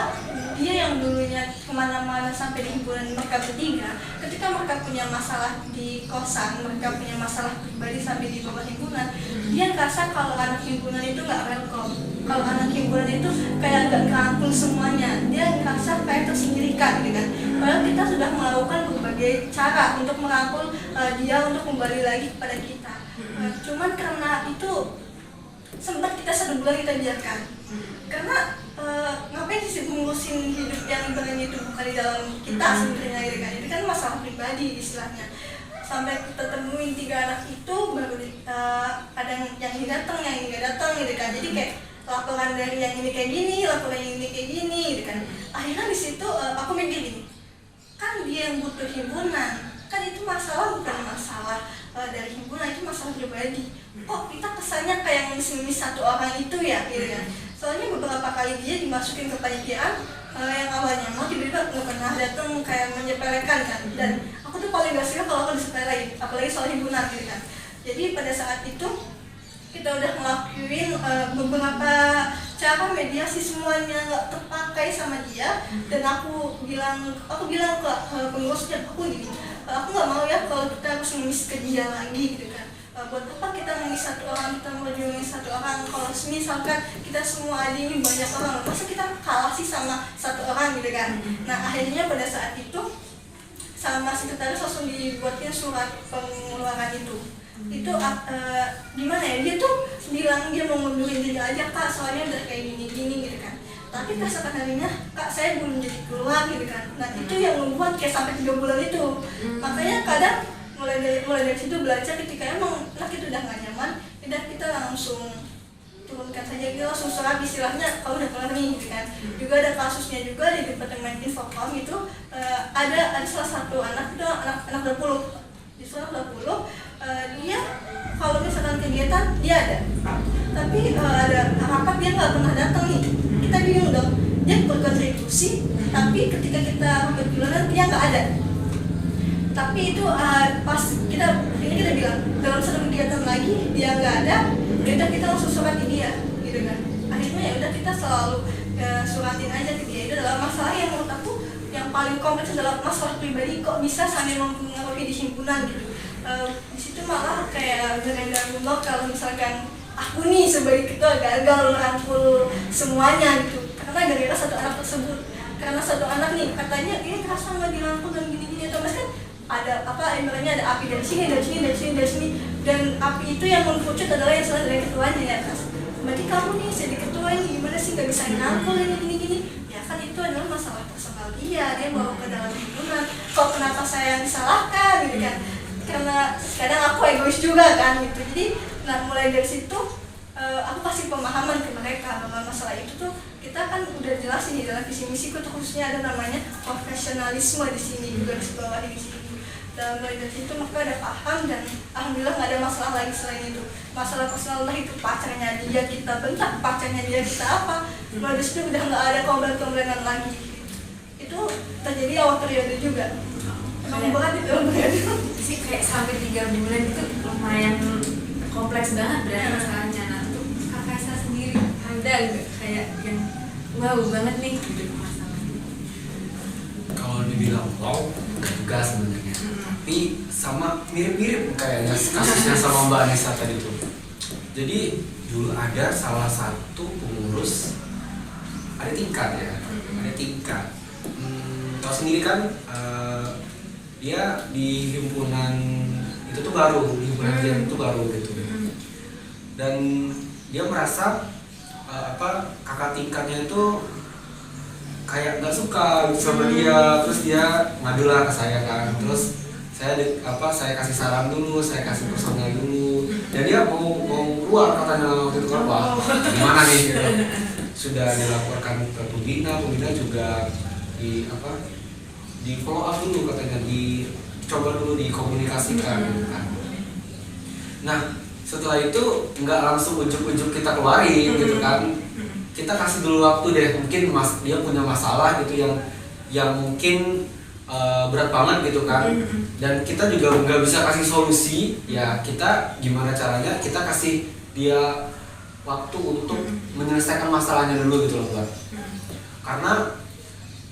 yang dulunya kemana-mana sampai di himpunan mereka bertiga, ketika mereka punya masalah di kosan, mereka punya masalah pribadi sampai di bawah himpunan, dia ngerasa kalau anak himpunan itu nggak welcome, kalau anak himpunan itu kayak nggak ngerangkul semuanya, dia ngerasa kayak tersingkirkan gitu kan. Padahal kita sudah melakukan berbagai cara untuk merangkul dia untuk kembali lagi kepada kita. Cuman karena itu sempat kita 1 bulan kita biarkan, karena ngapain sih ngurusin hidup yang ibaratnya itu bukan di dalam kita sebenarnya gitu kan. Itu kan masalah pribadi istilahnya. Sampai kita temuin 3 anak itu baru ada yang ini datang, yang ini nggak datang gitu kan. Jadi kayak laporan dari yang ini kayak gini, laporan yang ini kayak gini gitu kan. Akhirnya di situ aku mikir gini, kan dia yang butuh himpunan, kan itu masalah bukan masalah dari himpunan, itu masalah pribadi. Kok kita kesannya kayak ngemis satu orang itu ya gitu kan. Soalnya beberapa kali dia dimasukin ke panitiaan yang awalnya mau tiba-tiba nggak pernah datang, kayak menyepelekan kan. Dan aku tuh paling gak suka kalau aku disepelein, apalagi soal himpunan gitu kan. Jadi pada saat itu kita udah ngelakuin beberapa cara mediasi, semuanya nggak terpakai sama dia. Dan aku bilang ke pengurusnya, aku gini, aku nggak mau ya kalau kita harus ngemis ke dia lagi gitu kan. Buat apa kita ngemis satu orang, kita ngemis satu orang kalau misalkan kita semua ada ini banyak orang, masa kita kalah sih sama satu orang gitu kan. Nah akhirnya pada saat itu sama sekretaris langsung dibuatin surat pengeluaran itu gimana ya, dia tuh bilang dia mau mundurin diri aja Kak, soalnya udah kayak gini gitu kan. Tapi keesokan harinya Kak saya belum jadi keluar gitu kan. Nah itu yang membuat kayak sampai 3 bulan itu. Makanya kadang mulai dari situ belajar ketika emang anak itu udah nggak nyaman, tidak kita langsung turunkan saja, kita langsung serap istilahnya kalau udah kelar nih gitu kan. Juga ada kasusnya juga di departemen Infocom itu ada salah satu anak itu anak 20 di sekolah 20 dia kalau misalkan kegiatan dia ada, tapi ada rapat dia nggak pernah datang nih, kita bingung dong, dia berkontribusi tapi ketika kita berbulan dia nggak ada. Tapi itu pas kita bilang dalam satu kegiatan lagi dia nggak ada, udah kita langsung suratin dia gitu kan. Akhirnya ya udah kita selalu suratin aja ke dia. Itu adalah masalah yang menurut aku yang paling kompleks adalah masalah pribadi, kok bisa sampai mempengaruhi di himpunan gitu. Di situ malah kayak beredar kalau misalkan aku nih sebagai ketua gagal merangkul semuanya gitu karena gara-gara satu anak tersebut. Karena satu anak nih katanya ini kerasa nggak dirangkul dan gini-gini, atau mas kan ada apa ibaratnya ada api dari sini dan api itu yang mengerucut adalah yang salah dari ketuanya ya mas. Berarti kamu nih jadi ketua ini gimana sih nggak bisa dirangkul ini gini ya kan, itu adalah masalah personal dia bawa ke dalam himpunan. Kok kenapa saya yang disalahkan gitu kan, karena kadang aku egois juga kan gitu. Jadi mulai dari situ aku kasih pemahaman ke mereka bahwa masalah itu tuh kita kan udah jelasin di dalam visi misiku tuh khususnya ada namanya profesionalisme di sini juga disebawahi di sini. Dan mulai dari situ maka ada paham dan alhamdulillah nggak ada masalah lagi selain itu. Masalah personal itu pacarnya dia kita bentak, pacarnya dia kita apa. Mulai dari situ udah nggak ada komplain-komplainan lagi. Itu terjadi awal periode juga. Emang berat itu sih kayak sampai 3 bulan itu lumayan kompleks banget berarti masalahnya. Nah tuh kakak saya sendiri ada nggak kayak yang wow banget nih gitu masalahnya? Kalau dibilang wow juga sebenarnya, tapi sama mirip-mirip kayaknya kasusnya sama Mbak Anissa tadi tuh. Jadi dulu ada salah satu pengurus, ada tingkat ya, ada tingkat. Tahu sendiri kan, dia di himpunan itu tuh baru, himpunan dia itu baru gitu. Dan dia merasa kakak tingkatnya itu kayak nggak suka sama dia, terus dia ngadulah ke saya kan, terus saya kasih saran dulu, saya kasih personal dulu, dan dia mau keluar katanya waktu itu kan, wah gimana nih gitu. Sudah dilaporkan ke pembina juga di follow up dulu katanya, dicoba dulu dikomunikasikan gitu kan. Nah setelah itu nggak langsung ujuk-ujuk kita keluarin gitu kan, kita kasih dulu waktu deh, mungkin dia punya masalah gitu yang mungkin berat banget gitu kan, dan kita juga nggak bisa kasih solusi ya, kita gimana caranya kita kasih dia waktu untuk menyelesaikan masalahnya dulu gitu loh Mbak. Karena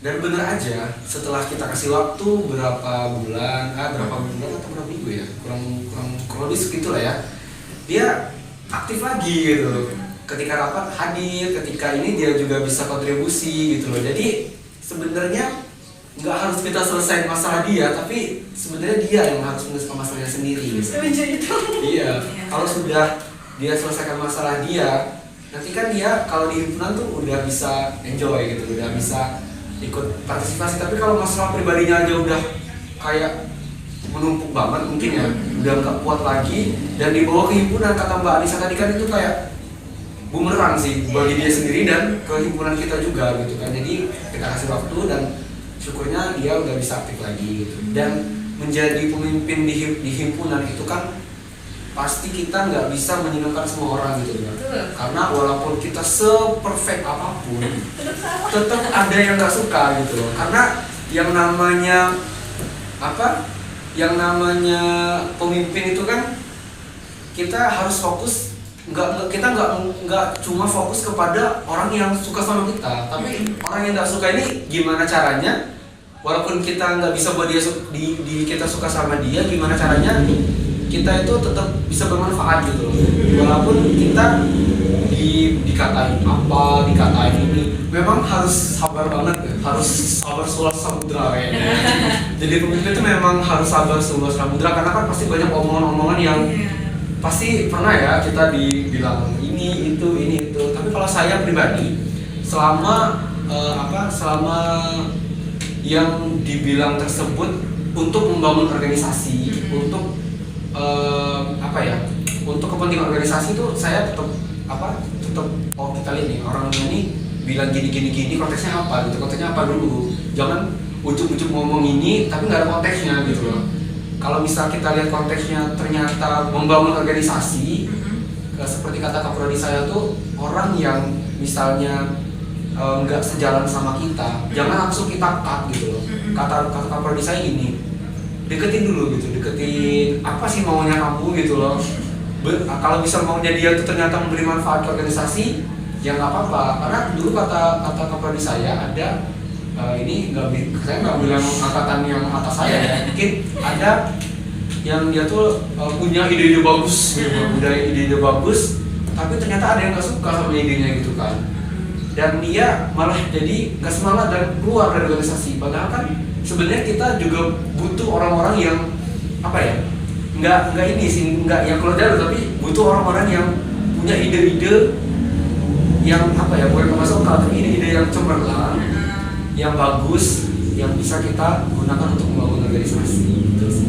dan bener aja setelah kita kasih waktu berapa bulan atau berapa minggu ya, kurang lebih segitu lah ya, dia aktif lagi gitu. Ketika rapat hadir, ketika ini dia juga bisa kontribusi gitu loh. Jadi sebenarnya nggak harus kita selesai masalah dia, tapi sebenarnya dia yang harus menyelesaikan masalahnya sendiri. Gitu. Iya. Kalau sudah dia selesaikan masalah dia, nanti kan dia kalau di himpunan tuh udah bisa enjoy gitu, udah bisa ikut partisipasi. Tapi kalau masalah pribadinya aja udah kayak menumpuk banget mungkin ya, udah nggak kuat lagi dan dibawa ke himpunan, kata Mbak Anissa tadi kan itu kayak bumerang sih bagi dia sendiri dan ke himpunan kita juga gitu kan. Jadi kita kasih waktu dan syukurnya dia udah bisa aktif lagi gitu. Dan menjadi pemimpin di himpunan itu kan pasti kita nggak bisa menyenangkan semua orang gitu kan. Karena walaupun kita seperfect apapun tetap ada yang nggak suka gitu loh. Karena yang namanya pemimpin itu kan kita harus fokus, kita nggak cuma fokus kepada orang yang suka sama kita, tapi orang yang nggak suka ini gimana caranya, walaupun kita nggak bisa buat dia kita suka sama dia, gimana caranya kita itu tetap bisa bermanfaat gitu loh. Walaupun kita dikatain ini, memang harus sabar banget ya, harus sabar sulas samudra kayaknya. Jadi pemimpin itu memang harus sabar sulas samudra, karena kan pasti banyak omongan-omongan yang pasti pernah ya kita dibilang ini itu. Tapi kalau saya pribadi selama yang dibilang tersebut untuk membangun organisasi, untuk apa ya, untuk kepentingan organisasi itu saya tetap oh kita lihat nih orangnya nih bilang gini konteksnya apa gitu, konteksnya apa dulu, jangan ujuk-ujuk ngomong ini tapi nggak ada konteksnya gitu loh. Kalau misal kita lihat konteksnya ternyata membangun organisasi, seperti kata kaprodi saya tuh, orang yang misalnya nggak sejalan sama kita, jangan langsung kita cut gitu loh. Kata kaprodi saya gini, deketin dulu gitu, deketin apa sih maunya kamu gitu loh. Kalau misal maunya dia tuh ternyata memberi manfaat ke organisasi, ya nggak apa-apa. Karena dulu kata kaprodi saya ada saya nggak bilang angkatan yang atas saya ya, mungkin ada yang dia tuh punya ide-ide bagus gitu, ide-ide bagus, tapi ternyata ada yang nggak suka sama idenya gitu kan, dan dia malah jadi nggak semangat dan keluar dari organisasi. Padahal kan sebenarnya kita juga butuh orang-orang yang apa ya, nggak ini sih, nggak yang keluar jalur, tapi butuh orang-orang yang punya ide-ide yang apa ya, bukan masuk akal, tapi ide-ide yang cemerlang, yang bagus, yang bisa kita gunakan untuk membangun organisasi. Gitu sih.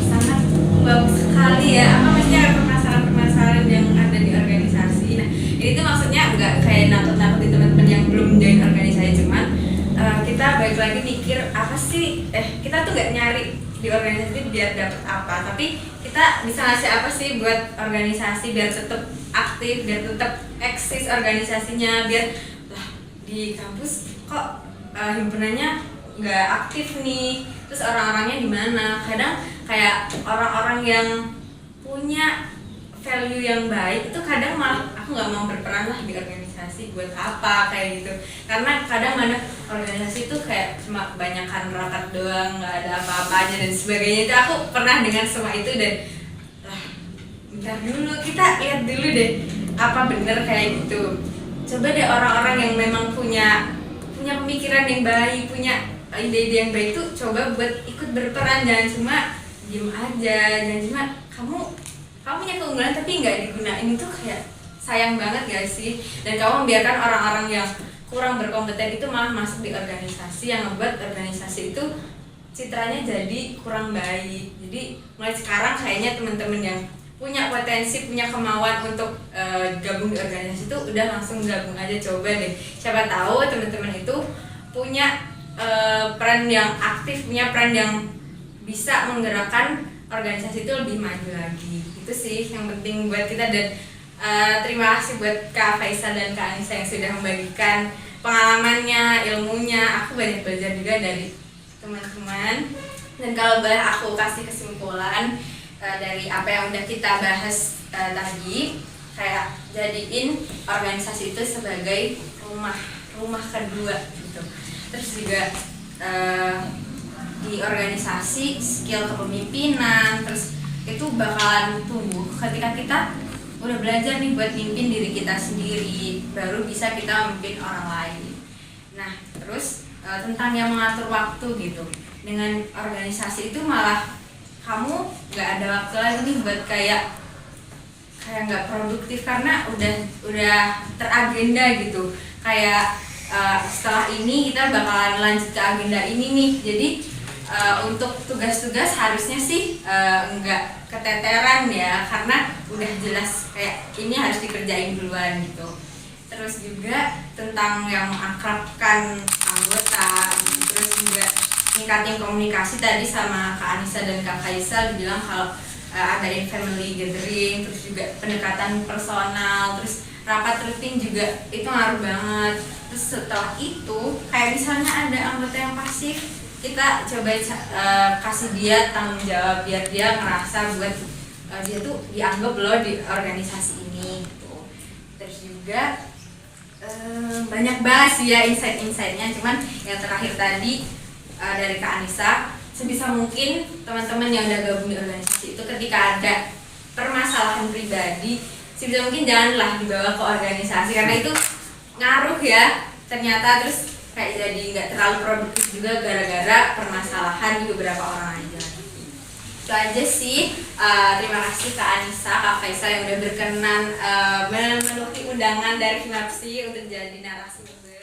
Sangat bagus sekali ya. Apa maksudnya permasalahan-permasalahan yang ada di organisasi. Nah, ini tuh maksudnya nggak kayak nakut-nakutin teman-teman yang belum join organisasi, cuman kita balik lagi mikir apa sih, kita tuh nggak nyari di organisasi biar dapet apa, tapi kita bisa ngasih apa sih buat organisasi biar tetap aktif, biar tetap eksis organisasinya, biar di kampus kok himpunannya nggak aktif nih, terus orang-orangnya di mana. Kadang kayak orang-orang yang punya value yang baik itu kadang malah aku nggak mau berperan lah di organisasi, buat apa kayak gitu. Karena kadang ada organisasi itu kayak cuma kebanyakan rapat doang, nggak ada apa-apanya dan sebagainya. Itu aku pernah dengan semua itu, dan bentar dulu, kita lihat dulu deh apa bener kayak gitu. Coba deh orang-orang yang memang punya pemikiran yang baik, punya ide-ide yang baik tuh coba buat ikut berperan, jangan cuma diem aja, jangan cuma kamu punya keunggulan tapi nggak digunain. Itu kayak sayang banget gak sih? Dan kamu membiarkan orang-orang yang kurang berkompeten itu malah masuk di organisasi, yang ngebuat organisasi itu citranya jadi kurang baik. Jadi mulai sekarang kayaknya teman-teman yang punya potensi, punya kemauan untuk gabung di organisasi itu udah langsung gabung aja, coba deh. Siapa tahu teman-teman itu punya peran yang aktif, punya peran yang bisa menggerakkan organisasi itu lebih maju lagi. Itu sih yang penting buat kita. Dan terima kasih buat Kak Faisal dan Kak Anissa yang sudah membagikan pengalamannya, ilmunya. Aku banyak belajar juga dari teman-teman. Dan kalau boleh aku kasih kesimpulan dari apa yang udah kita bahas tadi, kayak jadiin organisasi itu sebagai rumah kedua gitu. Terus juga di organisasi skill kepemimpinan terus itu bakalan tumbuh ketika kita udah belajar nih buat mimpin diri kita sendiri, baru bisa kita memimpin orang lain. Nah terus tentang yang mengatur waktu gitu, dengan organisasi itu malah kamu nggak ada waktu lagi nih buat kayak nggak produktif karena udah teragenda gitu. Kayak setelah ini kita bakalan lanjut ke agenda ini nih. Jadi untuk tugas-tugas harusnya sih nggak keteteran ya, karena udah jelas kayak ini harus dikerjain duluan gitu. Terus juga tentang yang mengakrabkan anggota, terus juga ningkatin komunikasi tadi sama Kak Anissa dan Kak Faisal dibilang kalau adain family gathering, terus juga pendekatan personal, terus rapat rutin juga itu ngaruh banget. Terus setelah itu kayak misalnya ada anggota yang pasif, kita coba kasih dia tanggung jawab biar dia ngerasa buat dia tuh dianggap loh di organisasi ini gitu. Terus juga banyak banget sih ya insight-insightnya, cuman yang terakhir tadi dari Kak Anissa, sebisa mungkin teman-teman yang udah gabung di organisasi itu ketika ada permasalahan pribadi, sebisa mungkin janganlah dibawa ke organisasi karena itu ngaruh ya ternyata, terus kayak jadi nggak terlalu produktif juga gara-gara permasalahan di beberapa orang aja. Itu aja sih. Terima kasih Kak Anissa, Kak Faisal yang udah berkenan memenuhi undangan dari Himapsi untuk jadi narasumber.